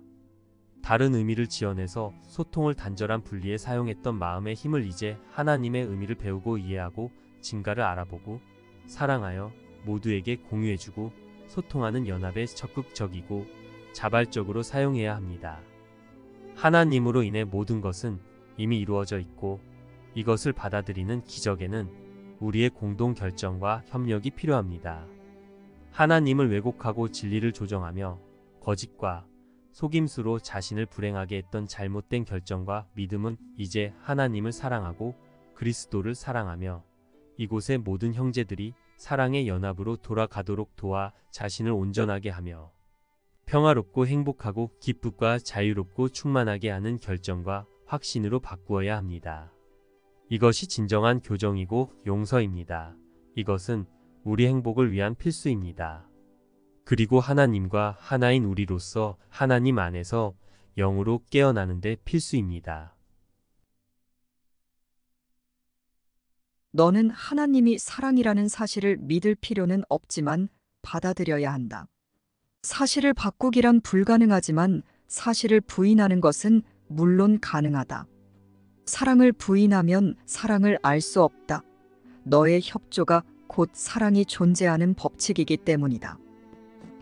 다른 의미를 지어내서 소통을 단절한 분리에 사용했던 마음의 힘을 이제 하나님의 의미를 배우고 이해하고 진가를 알아보고 사랑하여 모두에게 공유해주고 소통하는 연합에 적극적이고 자발적으로 사용해야 합니다. 하나님으로 인해 모든 것은 이미 이루어져 있고 이것을 받아들이는 기적에는 우리의 공동 결정과 협력이 필요합니다. 하나님을 왜곡하고 진리를 조정하며 거짓과 속임수로 자신을 불행하게 했던 잘못된 결정과 믿음은 이제 하나님을 사랑하고 그리스도를 사랑하며 이곳의 모든 형제들이 사랑의 연합으로 돌아가도록 도와 자신을 온전하게 하며 평화롭고 행복하고 기쁨과 자유롭고 충만하게 하는 결정과 확신으로 바꾸어야 합니다. 이것이 진정한 교정이고 용서입니다. 이것은 우리 행복을 위한 필수입니다. 그리고 하나님과 하나인 우리로서 하나님 안에서 영으로 깨어나는데 필수입니다. 너는 하나님이 사랑이라는 사실을 믿을 필요는 없지만 받아들여야 한다. 사실을 바꾸기란 불가능하지만 사실을 부인하는 것은 물론 가능하다. 사랑을 부인하면 사랑을 알 수 없다. 너의 협조가 곧 사랑이 존재하는 법칙이기 때문이다.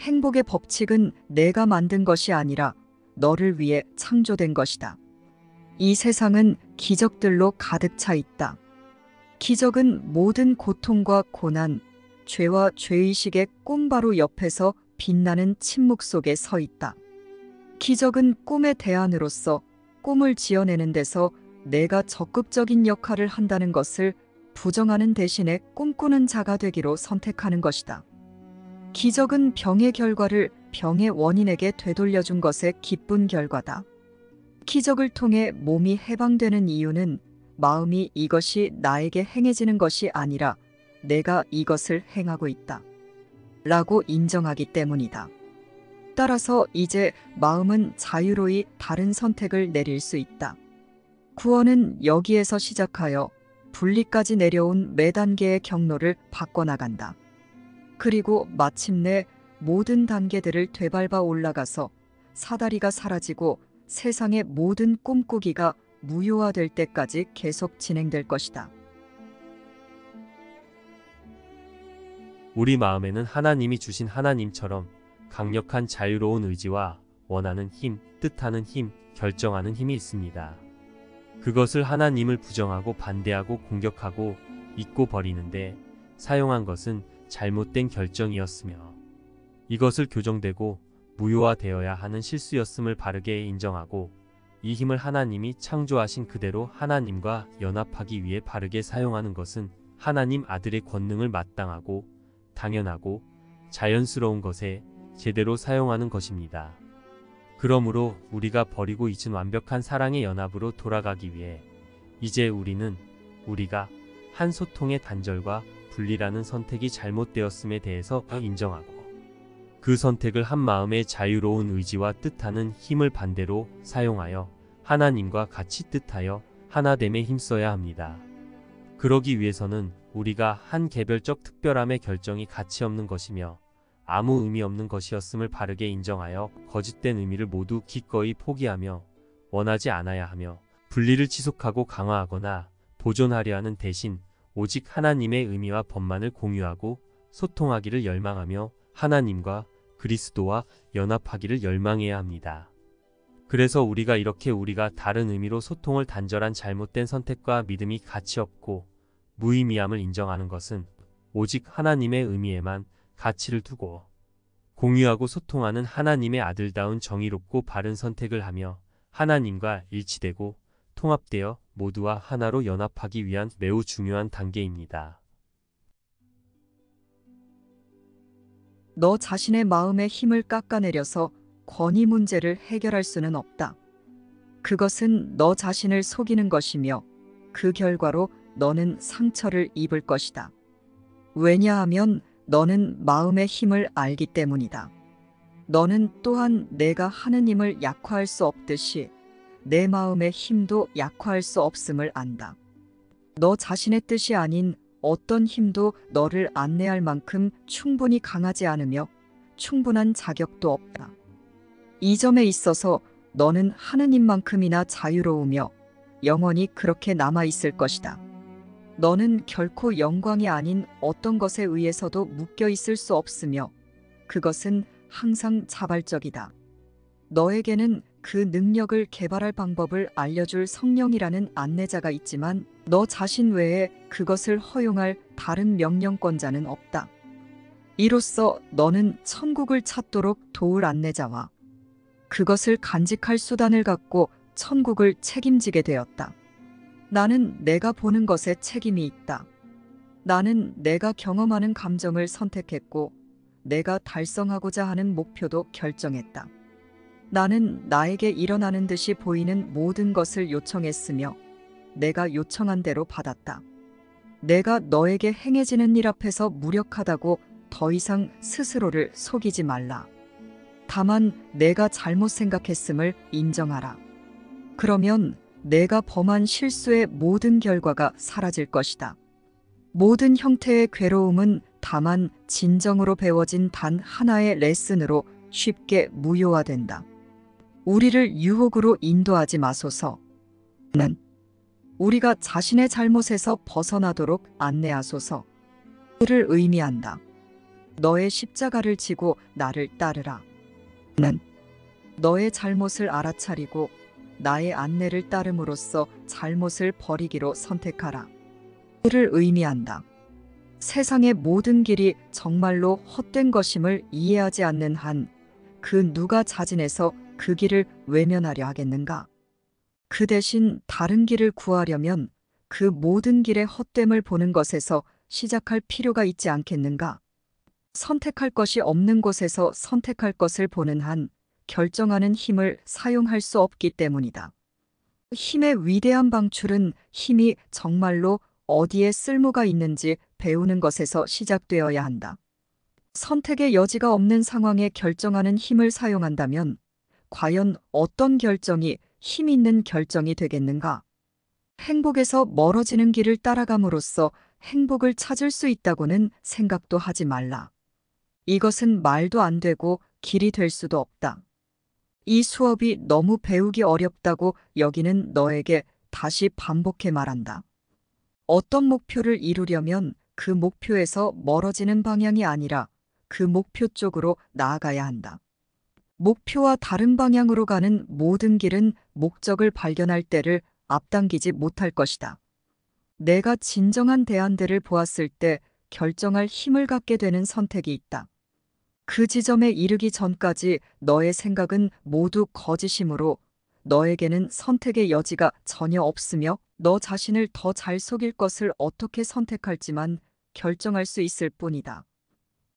행복의 법칙은 내가 만든 것이 아니라 너를 위해 창조된 것이다. 이 세상은 기적들로 가득 차 있다. 기적은 모든 고통과 고난, 죄와 죄의식의 꼼바로 옆에서 빛나는 침묵 속에 서 있다. 기적은 꿈의 대안으로서 꿈을 지어내는 데서 내가 적극적인 역할을 한다는 것을 부정하는 대신에 꿈꾸는 자가 되기로 선택하는 것이다. 기적은 병의 결과를 병의 원인에게 되돌려준 것의 기쁜 결과다. 기적을 통해 몸이 해방되는 이유는 마음이 이것이 나에게 행해지는 것이 아니라 내가 이것을 행하고 있다. 라고 인정하기 때문이다. 따라서 이제 마음은 자유로이 다른 선택을 내릴 수 있다. 구원은 여기에서 시작하여 분리까지 내려온 매 단계의 경로를 바꿔나간다. 그리고 마침내 모든 단계들을 되밟아 올라가서 사다리가 사라지고 세상의 모든 꿈꾸기가 무효화될 때까지 계속 진행될 것이다. 우리 마음에는 하나님이 주신 하나님처럼 강력한 자유로운 의지와 원하는 힘, 뜻하는 힘, 결정하는 힘이 있습니다. 그것을 하나님을 부정하고 반대하고 공격하고 잊고 버리는데 사용한 것은 잘못된 결정이었으며 이것을 교정되고 무효화되어야 하는 실수였음을 바르게 인정하고 이 힘을 하나님이 창조하신 그대로 하나님과 연합하기 위해 바르게 사용하는 것은 하나님 아들의 권능을 마땅하고 당연하고 자연스러운 것에 제대로 사용하는 것입니다. 그러므로 우리가 버리고 잊은 완벽한 사랑의 연합으로 돌아가기 위해 이제 우리가 한 소통의 단절과 분리라는 선택이 잘못되었음에 대해서 인정하고 그 선택을 한 마음의 자유로운 의지와 뜻하는 힘을 반대로 사용하여 하나님과 같이 뜻하여 하나됨에 힘써야 합니다. 그러기 위해서는 우리가 한 개별적 특별함의 결정이 가치 없는 것이며 아무 의미 없는 것이었음을 바르게 인정하여 거짓된 의미를 모두 기꺼이 포기하며 원하지 않아야 하며 분리를 지속하고 강화하거나 보존하려 하는 대신 오직 하나님의 의미와 법만을 공유하고 소통하기를 열망하며 하나님과 그리스도와 연합하기를 열망해야 합니다. 그래서 우리가 다른 의미로 소통을 단절한 잘못된 선택과 믿음이 가치 없고 무의미함을 인정하는 것은 오직 하나님의 의미에만 가치를 두고 공유하고 소통하는 하나님의 아들다운 정의롭고 바른 선택을 하며 하나님과 일치되고 통합되어 모두와 하나로 연합하기 위한 매우 중요한 단계입니다. 너 자신의 마음의 힘을 깎아내려서 권위 문제를 해결할 수는 없다. 그것은 너 자신을 속이는 것이며 그 결과로 너는 상처를 입을 것이다. 왜냐하면 너는 마음의 힘을 알기 때문이다. 너는 또한 내가 하느님을 약화할 수 없듯이 내 마음의 힘도 약화할 수 없음을 안다. 너 자신의 뜻이 아닌 어떤 힘도 너를 안내할 만큼 충분히 강하지 않으며 충분한 자격도 없다. 이 점에 있어서 너는 하느님만큼이나 자유로우며 영원히 그렇게 남아있을 것이다. 너는 결코 영광이 아닌 어떤 것에 의해서도 묶여 있을 수 없으며 그것은 항상 자발적이다. 너에게는 그 능력을 개발할 방법을 알려줄 성령이라는 안내자가 있지만 너 자신 외에 그것을 허용할 다른 명령권자는 없다. 이로써 너는 천국을 찾도록 도울 안내자와 그것을 간직할 수단을 갖고 천국을 책임지게 되었다. 나는 내가 보는 것에 책임이 있다. 나는 내가 경험하는 감정을 선택했고 내가 달성하고자 하는 목표도 결정했다. 나는 나에게 일어나는 듯이 보이는 모든 것을 요청했으며 내가 요청한 대로 받았다. 내가 너에게 행해지는 일 앞에서 무력하다고 더 이상 스스로를 속이지 말라. 다만 내가 잘못 생각했음을 인정하라. 그러면 내가 범한 실수의 모든 결과가 사라질 것이다. 모든 형태의 괴로움은 다만 진정으로 배워진 단 하나의 레슨으로 쉽게 무효화된다. 우리를 유혹으로 인도하지 마소서. 는 우리가 자신의 잘못에서 벗어나도록 안내하소서. 를 의미한다. 너의 십자가를 지고 나를 따르라. 는 너의 잘못을 알아차리고 나의 안내를 따름으로써 잘못을 버리기로 선택하라. 를 의미한다. 세상의 모든 길이 정말로 헛된 것임을 이해하지 않는 한 그 누가 자진해서 그 길을 외면하려 하겠는가? 그 대신 다른 길을 구하려면 그 모든 길의 헛됨을 보는 것에서 시작할 필요가 있지 않겠는가? 선택할 것이 없는 곳에서 선택할 것을 보는 한 결정하는 힘을 사용할 수 없기 때문이다. 힘의 위대한 방출은 힘이 정말로 어디에 쓸모가 있는지 배우는 것에서 시작되어야 한다. 선택의 여지가 없는 상황에 결정하는 힘을 사용한다면 과연 어떤 결정이 힘 있는 결정이 되겠는가? 행복에서 멀어지는 길을 따라감으로써 행복을 찾을 수 있다고는 생각도 하지 말라. 이것은 말도 안 되고 길이 될 수도 없다. 이 수업이 너무 배우기 어렵다고 여기는 너에게 다시 반복해 말한다. 어떤 목표를 이루려면 그 목표에서 멀어지는 방향이 아니라 그 목표 쪽으로 나아가야 한다. 목표와 다른 방향으로 가는 모든 길은 목적을 발견할 때를 앞당기지 못할 것이다. 내가 진정한 대안들을 보았을 때 결정할 힘을 갖게 되는 선택이 있다. 그 지점에 이르기 전까지 너의 생각은 모두 거짓이므로 너에게는 선택의 여지가 전혀 없으며 너 자신을 더 잘 속일 것을 어떻게 선택할지만 결정할 수 있을 뿐이다.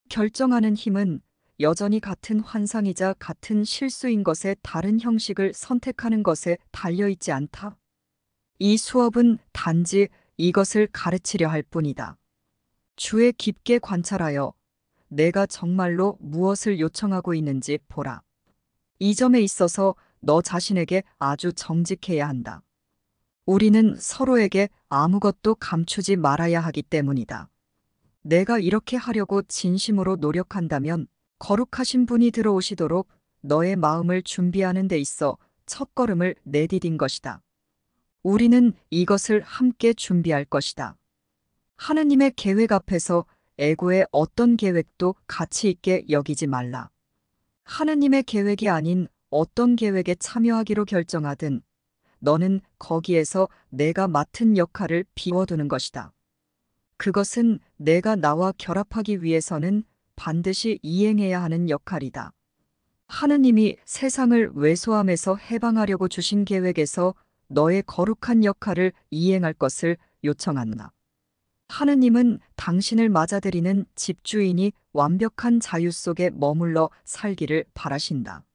결정하는 힘은 여전히 같은 환상이자 같은 실수인 것의 다른 형식을 선택하는 것에 달려있지 않다. 이 수업은 단지 이것을 가르치려 할 뿐이다. 주에 깊게 관찰하여 내가 정말로 무엇을 요청하고 있는지 보라. 이 점에 있어서 너 자신에게 아주 정직해야 한다. 우리는 서로에게 아무것도 감추지 말아야 하기 때문이다. 내가 이렇게 하려고 진심으로 노력한다면 거룩하신 분이 들어오시도록 너의 마음을 준비하는 데 있어 첫걸음을 내디딘 것이다. 우리는 이것을 함께 준비할 것이다. 하느님의 계획 앞에서 에고의 어떤 계획도 가치 있게 여기지 말라. 하느님의 계획이 아닌 어떤 계획에 참여하기로 결정하든 너는 거기에서 내가 맡은 역할을 비워두는 것이다. 그것은 내가 나와 결합하기 위해서는 반드시 이행해야 하는 역할이다. 하느님이 세상을 왜소함에서 해방하려고 주신 계획에서 너의 거룩한 역할을 이행할 것을 요청한다. 하느님은 당신을 맞아들이는 집주인이 완벽한 자유 속에 머물러 살기를 바라신다.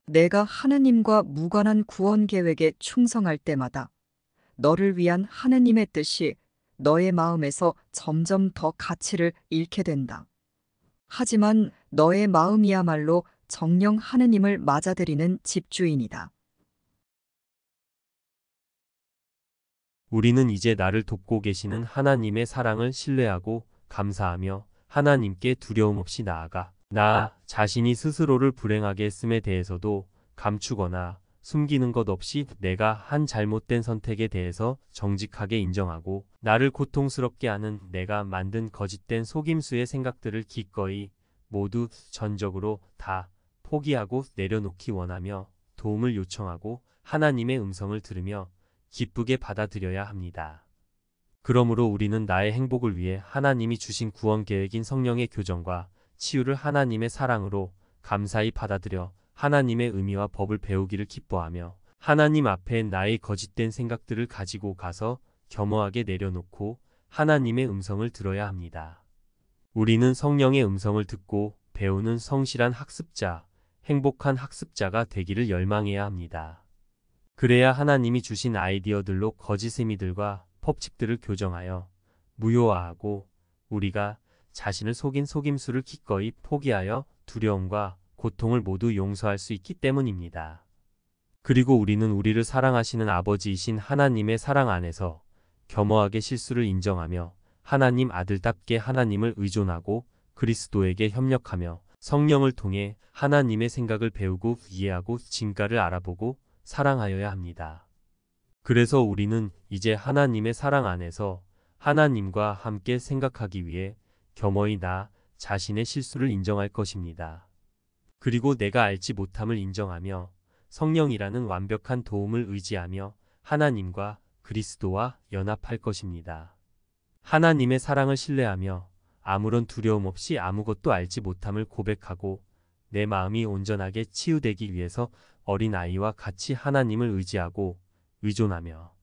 내가 하느님과 무관한 구원 계획에 충성할 때마다 너를 위한 하느님의 뜻이 너의 마음에서 점점 더 가치를 잃게 된다. 하지만 너의 마음이야말로 정녕 하느님을 맞아들이는 집주인이다. 우리는 이제 나를 돕고 계시는 하나님의 사랑을 신뢰하고 감사하며 하나님께 두려움 없이 나아가 나 자신이 스스로를 불행하게 했음에 대해서도 감추거나 숨기는 것 없이 내가 한 잘못된 선택에 대해서 정직하게 인정하고 나를 고통스럽게 하는 내가 만든 거짓된 속임수의 생각들을 기꺼이 모두 전적으로 다 포기하고 내려놓기 원하며 도움을 요청하고 하나님의 음성을 들으며 기쁘게 받아들여야 합니다. 그러므로 우리는 나의 행복을 위해 하나님이 주신 구원 계획인 성령의 교정과 치유를 하나님의 사랑으로 감사히 받아들여 하나님의 의미와 법을 배우기를 기뻐하며 하나님 앞에 나의 거짓된 생각들을 가지고 가서 겸허하게 내려놓고 하나님의 음성을 들어야 합니다. 우리는 성령의 음성을 듣고 배우는 성실한 학습자, 행복한 학습자가 되기를 열망해야 합니다. 그래야 하나님이 주신 아이디어들로 거짓 의미들과 법칙들을 교정하여 무효화하고 우리가 자신을 속인 속임수를 기꺼이 포기하여 두려움과 고통을 모두 용서할 수 있기 때문입니다. 그리고 우리는 우리를 사랑하시는 아버지이신 하나님의 사랑 안에서 겸허하게 실수를 인정하며 하나님 아들답게 하나님을 의존하고 그리스도에게 협력하며 성령을 통해 하나님의 생각을 배우고 이해하고 진가를 알아보고 사랑하여야 합니다. 그래서 우리는 이제 하나님의 사랑 안에서 하나님과 함께 생각하기 위해 겸허히 나 자신의 실수를 인정할 것입니다. 그리고 내가 알지 못함을 인정하며 성령이라는 완벽한 도움을 의지하며 하나님과 그리스도와 연합할 것입니다. 하나님의 사랑을 신뢰하며 아무런 두려움 없이 아무것도 알지 못함을 고백하고 내 마음이 온전하게 치유되기 위해서 어린아이와 같이 하나님을 의지하고 의존하며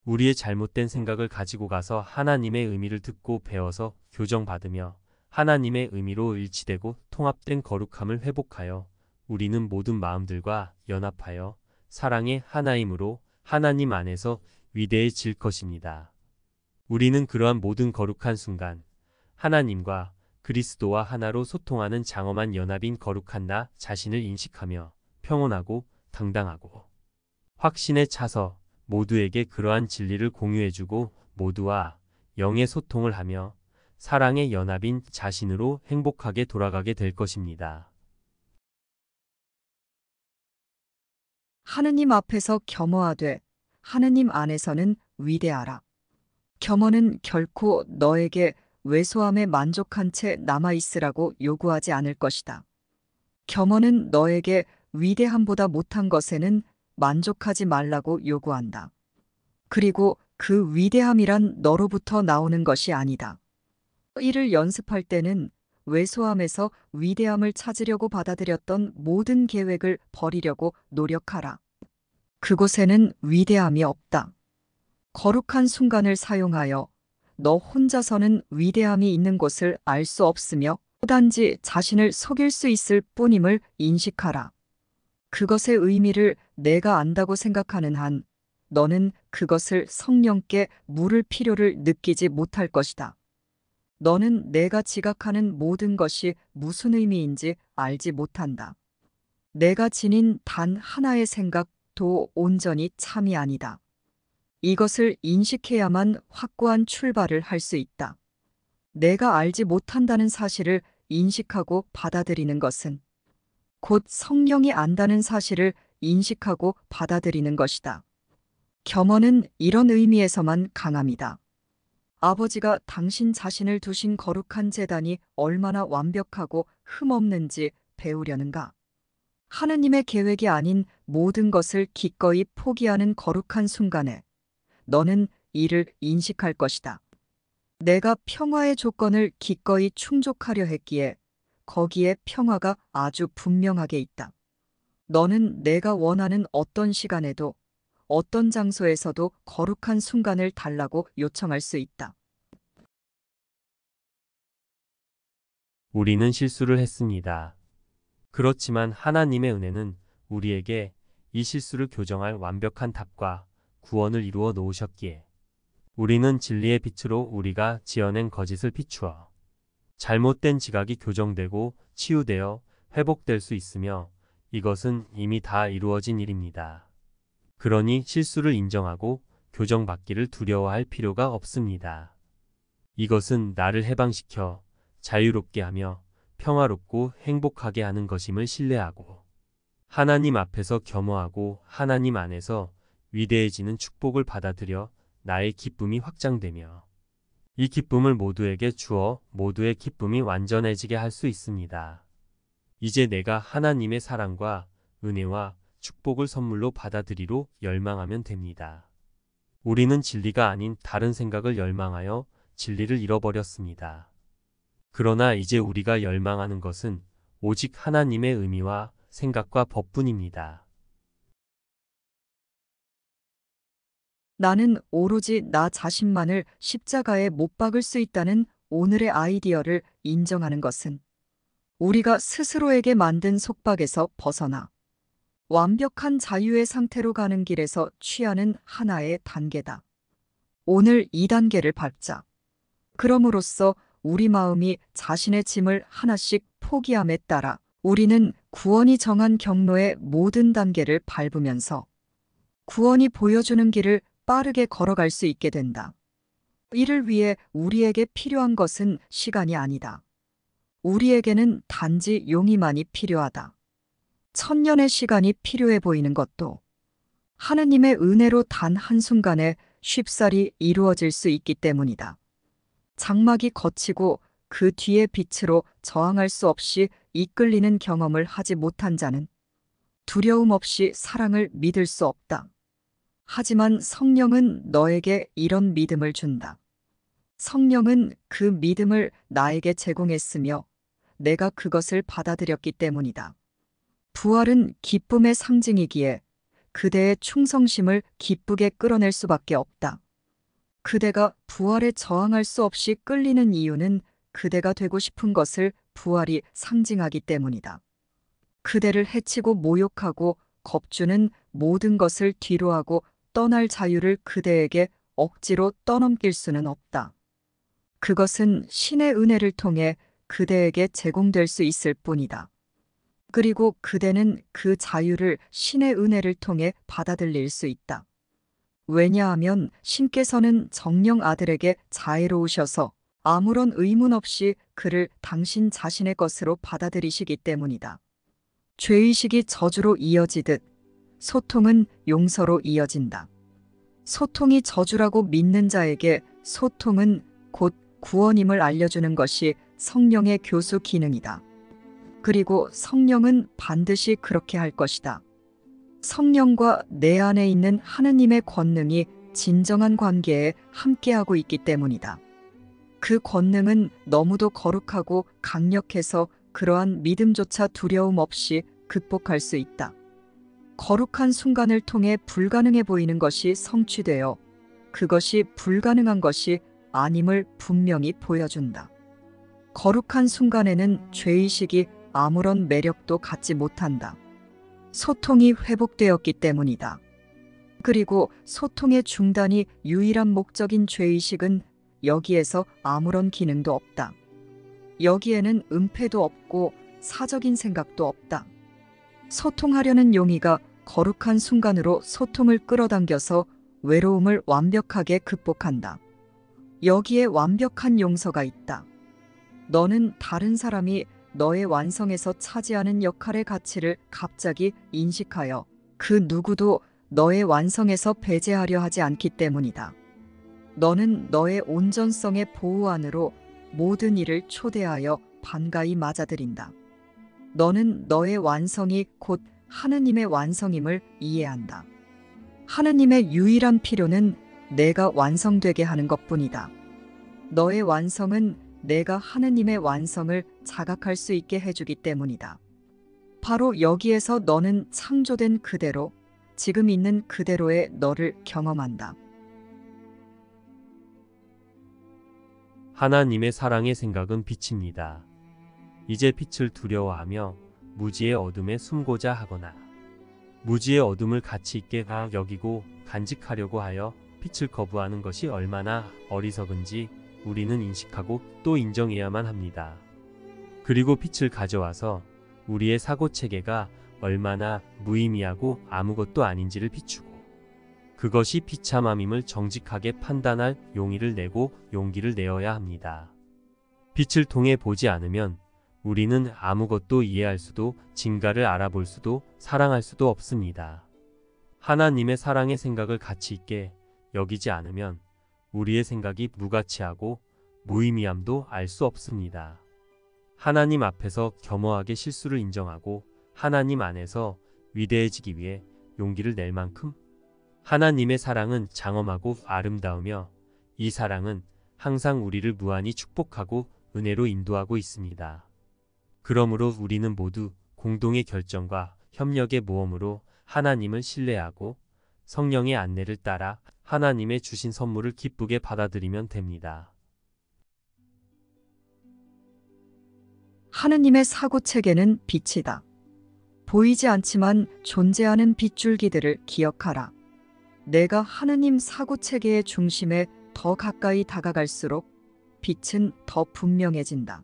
우리의 잘못된 생각을 가지고 가서 하나님의 의미를 듣고 배워서 교정받으며 하나님의 의미로 일치되고 통합된 거룩함을 회복하여 우리는 모든 마음들과 연합하여 사랑의 하나임으로 하나님 안에서 위대해질 것입니다. 우리는 그러한 모든 거룩한 순간 하나님과 그리스도와 하나로 소통하는 장엄한 연합인 거룩한 나 자신을 인식하며 평온하고 당당하고 확신에 차서 모두에게 그러한 진리를 공유해주고 모두와 영의 소통을 하며 사랑의 연합인 자신으로 행복하게 돌아가게 될 것입니다. 하느님 앞에서 겸허하되 하느님 안에서는 위대하라. 겸허는 결코 너에게 왜소함에 만족한 채 남아있으라고 요구하지 않을 것이다. 겸허는 너에게 위대함보다 못한 것에는 만족하지 말라고 요구한다. 그리고 그 위대함이란 너로부터 나오는 것이 아니다. 이를 연습할 때는 왜소함에서 위대함을 찾으려고 받아들였던 모든 계획을 버리려고 노력하라. 그곳에는 위대함이 없다. 거룩한 순간을 사용하여 너 혼자서는 위대함이 있는 곳을 알 수 없으며 단지 자신을 속일 수 있을 뿐임을 인식하라. 그것의 의미를 내가 안다고 생각하는 한 너는 그것을 성령께 물을 필요를 느끼지 못할 것이다. 너는 내가 지각하는 모든 것이 무슨 의미인지 알지 못한다. 내가 지닌 단 하나의 생각도 온전히 참이 아니다. 이것을 인식해야만 확고한 출발을 할 수 있다. 내가 알지 못한다는 사실을 인식하고 받아들이는 것은 곧 성령이 안다는 사실을 인식하고 받아들이는 것이다. 겸허는 이런 의미에서만 강함이다. 아버지가 당신 자신을 두신 거룩한 제단이 얼마나 완벽하고 흠없는지 배우려는가? 하느님의 계획이 아닌 모든 것을 기꺼이 포기하는 거룩한 순간에 너는 이를 인식할 것이다. 내가 평화의 조건을 기꺼이 충족하려 했기에 거기에 평화가 아주 분명하게 있다. 너는 내가 원하는 어떤 시간에도 어떤 장소에서도 거룩한 순간을 달라고 요청할 수 있다. 우리는 실수를 했습니다. 그렇지만 하나님의 은혜는 우리에게 이 실수를 교정할 완벽한 답과 구원을 이루어 놓으셨기에 우리는 진리의 빛으로 우리가 지어낸 거짓을 비추어 잘못된 지각이 교정되고 치유되어 회복될 수 있으며 이것은 이미 다 이루어진 일입니다. 그러니 실수를 인정하고 교정받기를 두려워할 필요가 없습니다. 이것은 나를 해방시켜 자유롭게 하며 평화롭고 행복하게 하는 것임을 신뢰하고 하나님 앞에서 겸허하고 하나님 안에서 위대해지는 축복을 받아들여 나의 기쁨이 확장되며 이 기쁨을 모두에게 주어 모두의 기쁨이 완전해지게 할 수 있습니다. 이제 내가 하나님의 사랑과 은혜와 축복을 선물로 받아들이로 열망하면 됩니다. 우리는 진리가 아닌 다른 생각을 열망하여 진리를 잃어버렸습니다. 그러나 이제 우리가 열망하는 것은 오직 하나님의 의미와 생각과 법뿐입니다. 나는 오로지 나 자신만을 십자가에 못 박을 수 있다는 오늘의 아이디어를 인정하는 것은 우리가 스스로에게 만든 속박에서 벗어나 완벽한 자유의 상태로 가는 길에서 취하는 하나의 단계다. 오늘 이 단계를 밟자. 그럼으로써 우리 마음이 자신의 짐을 하나씩 포기함에 따라 우리는 구원이 정한 경로의 모든 단계를 밟으면서 구원이 보여주는 길을 빠르게 걸어갈 수 있게 된다. 이를 위해 우리에게 필요한 것은 시간이 아니다. 우리에게는 단지 용의만이 필요하다. 천년의 시간이 필요해 보이는 것도 하느님의 은혜로 단 한순간에 쉽사리 이루어질 수 있기 때문이다. 장막이 거치고 그 뒤의 빛으로 저항할 수 없이 이끌리는 경험을 하지 못한 자는 두려움 없이 사랑을 믿을 수 없다. 하지만 성령은 너에게 이런 믿음을 준다. 성령은 그 믿음을 나에게 제공했으며 내가 그것을 받아들였기 때문이다. 부활은 기쁨의 상징이기에 그대의 충성심을 기쁘게 끌어낼 수밖에 없다. 그대가 부활에 저항할 수 없이 끌리는 이유는 그대가 되고 싶은 것을 부활이 상징하기 때문이다. 그대를 해치고 모욕하고 겁주는 모든 것을 뒤로하고 떠날 자유를 그대에게 억지로 떠넘길 수는 없다. 그것은 신의 은혜를 통해 그대에게 제공될 수 있을 뿐이다. 그리고 그대는 그 자유를 신의 은혜를 통해 받아들일 수 있다. 왜냐하면 신께서는 정령 아들에게 자애로우셔서 아무런 의문 없이 그를 당신 자신의 것으로 받아들이시기 때문이다. 죄의식이 저주로 이어지듯 소통은 용서로 이어진다. 소통이 저주라고 믿는 자에게 소통은 곧 구원임을 알려주는 것이 성령의 교수 기능이다. 그리고 성령은 반드시 그렇게 할 것이다. 성령과 내 안에 있는 하느님의 권능이 진정한 관계에 함께하고 있기 때문이다. 그 권능은 너무도 거룩하고 강력해서 그러한 믿음조차 두려움 없이 극복할 수 있다. 거룩한 순간을 통해 불가능해 보이는 것이 성취되어 그것이 불가능한 것이 아님을 분명히 보여준다. 거룩한 순간에는 죄의식이 아무런 매력도 갖지 못한다. 소통이 회복되었기 때문이다. 그리고 소통의 중단이 유일한 목적인 죄의식은 여기에서 아무런 기능도 없다. 여기에는 은폐도 없고 사적인 생각도 없다. 소통하려는 용의가 거룩한 순간으로 소통을 끌어당겨서 외로움을 완벽하게 극복한다. 여기에 완벽한 용서가 있다. 너는 다른 사람이 너의 완성에서 차지하는 역할의 가치를 갑자기 인식하여 그 누구도 너의 완성에서 배제하려 하지 않기 때문이다. 너는 너의 온전성의 보호 안으로 모든 일을 초대하여 반가이 맞아들인다. 너는 너의 완성이 곧 하느님의 완성임을 이해한다. 하느님의 유일한 필요는 내가 완성되게 하는 것뿐이다. 너의 완성은 내가 하느님의 완성을 자각할 수 있게 해주기 때문이다. 바로 여기에서 너는 창조된 그대로, 지금 있는 그대로의 너를 경험한다. 하나님의 사랑의 생각은 빛입니다. 이제 빛을 두려워하며 무지의 어둠에 숨고자 하거나 무지의 어둠을 가치 있게 여기고 간직하려고 하여 빛을 거부하는 것이 얼마나 어리석은지 우리는 인식하고 또 인정해야만 합니다. 그리고 빛을 가져와서 우리의 사고체계가 얼마나 무의미하고 아무것도 아닌지를 비추고 그것이 비참함임을 정직하게 판단할 용의를 내고 용기를 내어야 합니다. 빛을 통해 보지 않으면 우리는 아무것도 이해할 수도 진가를 알아볼 수도 사랑할 수도 없습니다. 하나님의 사랑의 생각을 가치 있게 여기지 않으면 우리의 생각이 무가치하고 무의미함도 알 수 없습니다. 하나님 앞에서 겸허하게 실수를 인정하고 하나님 안에서 위대해지기 위해 용기를 낼 만큼 하나님의 사랑은 장엄하고 아름다우며 이 사랑은 항상 우리를 무한히 축복하고 은혜로 인도하고 있습니다. 그러므로 우리는 모두 공동의 결정과 협력의 모험으로 하나님을 신뢰하고 성령의 안내를 따라 하나님의 주신 선물을 기쁘게 받아들이면 됩니다. 하느님의 사고체계는 빛이다. 보이지 않지만 존재하는 빗줄기들을 기억하라. 내가 하느님 사고체계의 중심에 더 가까이 다가갈수록 빛은 더 분명해진다.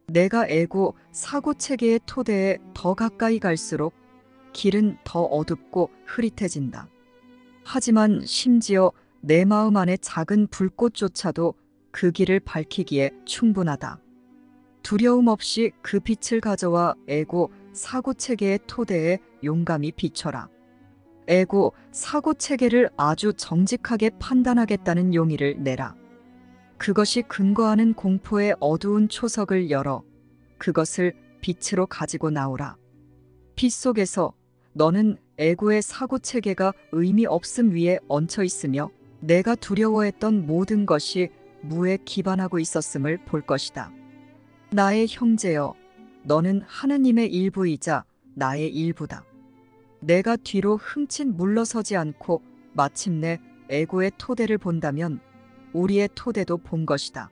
내가 에고 사고체계의 토대에 더 가까이 갈수록 길은 더 어둡고 흐릿해진다. 하지만 심지어 내 마음 안의 작은 불꽃조차도 그 길을 밝히기에 충분하다. 두려움 없이 그 빛을 가져와 에고 사고체계의 토대에 용감히 비춰라. 에고 사고체계를 아주 정직하게 판단하겠다는 용의를 내라. 그것이 근거하는 공포의 어두운 초석을 열어 그것을 빛으로 가지고 나오라. 빛 속에서 너는 에고의 사고체계가 의미 없음 위에 얹혀 있으며 내가 두려워했던 모든 것이 무에 기반하고 있었음을 볼 것이다. 나의 형제여, 너는 하느님의 일부이자 나의 일부다. 내가 뒤로 흠칫 물러서지 않고 마침내 에고의 토대를 본다면 우리의 토대도 본 것이다.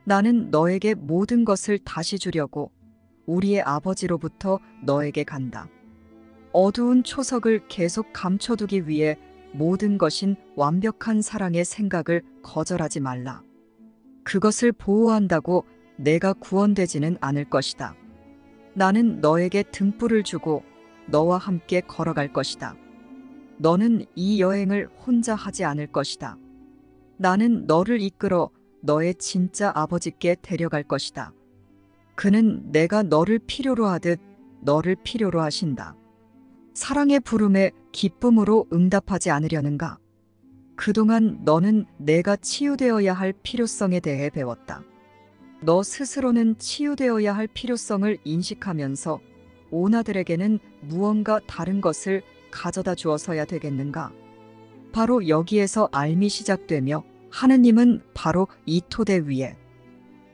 나는 너에게 모든 것을 다시 주려고 우리의 아버지로부터 너에게 간다. 어두운 초석을 계속 감춰두기 위해 모든 것인 완벽한 사랑의 생각을 거절하지 말라. 그것을 보호한다고 내가 구원되지는 않을 것이다. 나는 너에게 등불을 주고 너와 함께 걸어갈 것이다. 너는 이 여행을 혼자 하지 않을 것이다. 나는 너를 이끌어 너의 진짜 아버지께 데려갈 것이다. 그는 내가 너를 필요로 하듯 너를 필요로 하신다. 사랑의 부름에 기쁨으로 응답하지 않으려는가? 그동안 너는 내가 치유되어야 할 필요성에 대해 배웠다. 너 스스로는 치유되어야 할 필요성을 인식하면서 오나들에게는 무언가 다른 것을 가져다 주어서야 되겠는가? 바로 여기에서 앓음이 시작되며 하느님은 바로 이 토대 위에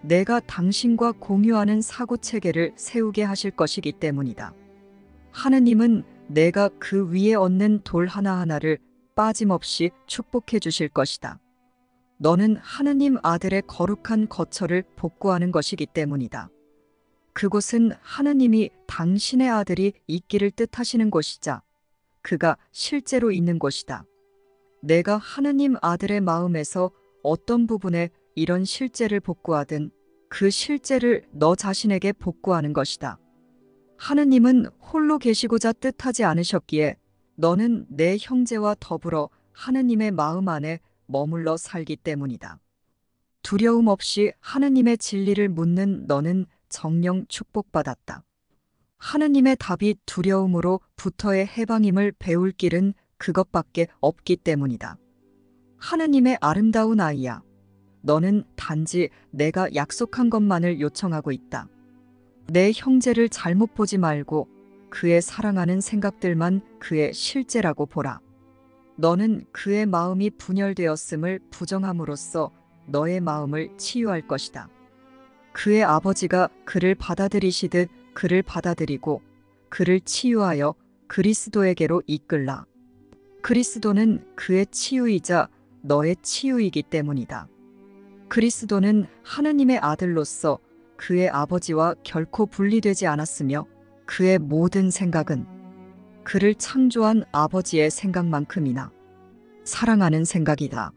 내가 당신과 공유하는 사고체계를 세우게 하실 것이기 때문이다. 하느님은 내가 그 위에 얹는 돌 하나하나를 빠짐없이 축복해 주실 것이다. 너는 하느님 아들의 거룩한 거처를 복구하는 것이기 때문이다. 그곳은 하느님이 당신의 아들이 있기를 뜻하시는 곳이자 그가 실제로 있는 곳이다. 내가 하느님 아들의 마음에서 어떤 부분에 이런 실제를 복구하든 그 실제를 너 자신에게 복구하는 것이다. 하느님은 홀로 계시고자 뜻하지 않으셨기에 너는 내 형제와 더불어 하느님의 마음 안에 머물러 살기 때문이다. 두려움 없이 하느님의 진리를 묻는 너는 정령 축복받았다. 하느님의 답이 두려움으로 부터의 해방임을 배울 길은 그것밖에 없기 때문이다. 하느님의 아름다운 아이야. 너는 단지 내가 약속한 것만을 요청하고 있다. 내 형제를 잘못 보지 말고 그의 사랑하는 생각들만 그의 실제라고 보라. 너는 그의 마음이 분열되었음을 부정함으로써 너의 마음을 치유할 것이다. 그의 아버지가 그를 받아들이시듯 그를 받아들이고 그를 치유하여 그리스도에게로 이끌라. 그리스도는 그의 치유이자 너의 치유이기 때문이다. 그리스도는 하느님의 아들로서 그의 아버지와 결코 분리되지 않았으며 그의 모든 생각은 그를 창조한 아버지의 생각만큼이나 사랑하는 생각이다.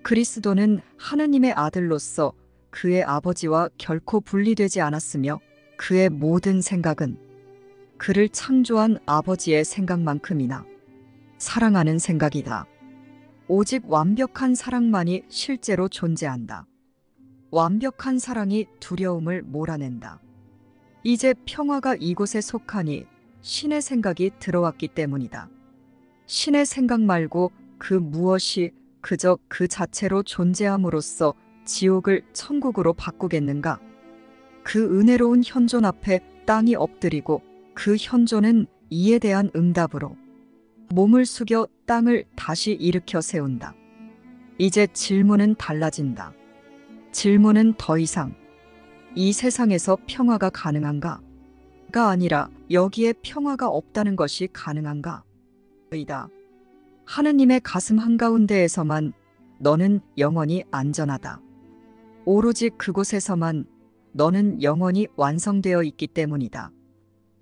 그리스도는 하느님의 아들로서 그의 아버지와 결코 분리되지 않았으며 그의 모든 생각은 그를 창조한 아버지의 생각만큼이나 사랑하는 생각이다. 오직 완벽한 사랑만이 실제로 존재한다. 완벽한 사랑이 두려움을 몰아낸다. 이제 평화가 이곳에 속하니 신의 생각이 들어왔기 때문이다. 신의 생각 말고 그 무엇이 그저 그 자체로 존재함으로써 지옥을 천국으로 바꾸겠는가? 그 은혜로운 현존 앞에 땅이 엎드리고 그 현존은 이에 대한 응답으로 몸을 숙여 땅을 다시 일으켜 세운다. 이제 질문은 달라진다. 질문은 더 이상 이 세상에서 평화가 가능한가? 가 아니라 여기에 평화가 없다는 것이 가능한가? 이다. 하느님의 가슴 한가운데에서만 너는 영원히 안전하다. 오로지 그곳에서만 너는 영원히 완성되어 있기 때문이다.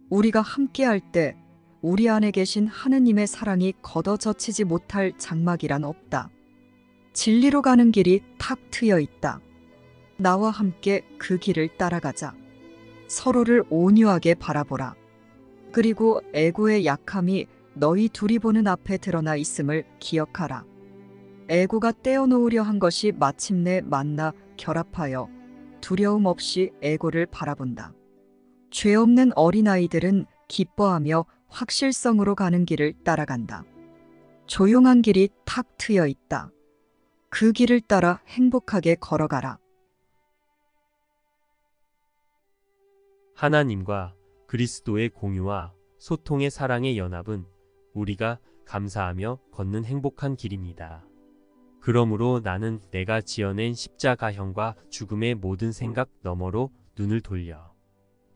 우리가 함께할 때 우리 안에 계신 하느님의 사랑이 걷어젖히지 못할 장막이란 없다. 진리로 가는 길이 탁 트여 있다. 나와 함께 그 길을 따라가자. 서로를 온유하게 바라보라. 그리고 에고의 약함이 너희 둘이 보는 앞에 드러나 있음을 기억하라. 에고가 떼어놓으려 한 것이 마침내 만나 결합하여 두려움 없이 애고를 바라본다. 죄 없는 어린아이들은 기뻐하며 확실성으로 가는 길을 따라간다. 조용한 길이 탁 트여 있다. 그 길을 따라 행복하게 걸어가라. 하나님과 그리스도의 공유와 소통의 사랑의 연합은 우리가 감사하며 걷는 행복한 길입니다. 그러므로 나는 내가 지어낸 십자가형과 죽음의 모든 생각 너머로 눈을 돌려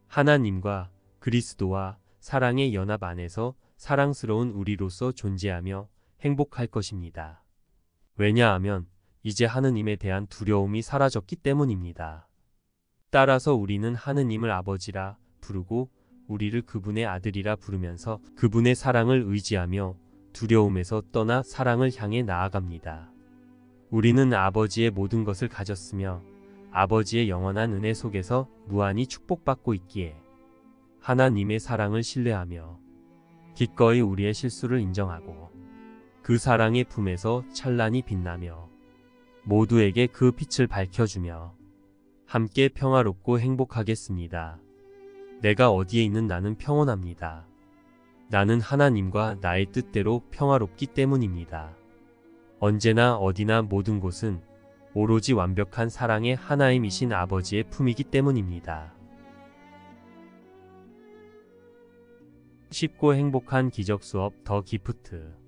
하나님과 그리스도와 사랑의 연합 안에서 사랑스러운 우리로서 존재하며 행복할 것입니다. 왜냐하면 이제 하느님에 대한 두려움이 사라졌기 때문입니다. 따라서 우리는 하느님을 아버지라 부르고 우리를 그분의 아들이라 부르면서 그분의 사랑을 의지하며 두려움에서 떠나 사랑을 향해 나아갑니다. 우리는 아버지의 모든 것을 가졌으며 아버지의 영원한 은혜 속에서 무한히 축복받고 있기에 하나님의 사랑을 신뢰하며 기꺼이 우리의 실수를 인정하고 그 사랑의 품에서 찬란히 빛나며 모두에게 그 빛을 밝혀주며 함께 평화롭고 행복하겠습니다. 내가 어디에 있는 나는 평온합니다. 나는 하나님과 나의 뜻대로 평화롭기 때문입니다. 언제나 어디나 모든 곳은 오로지 완벽한 사랑의 하나임이신 아버지의 품이기 때문입니다. 쉽고 행복한 기적 수업 더 기프트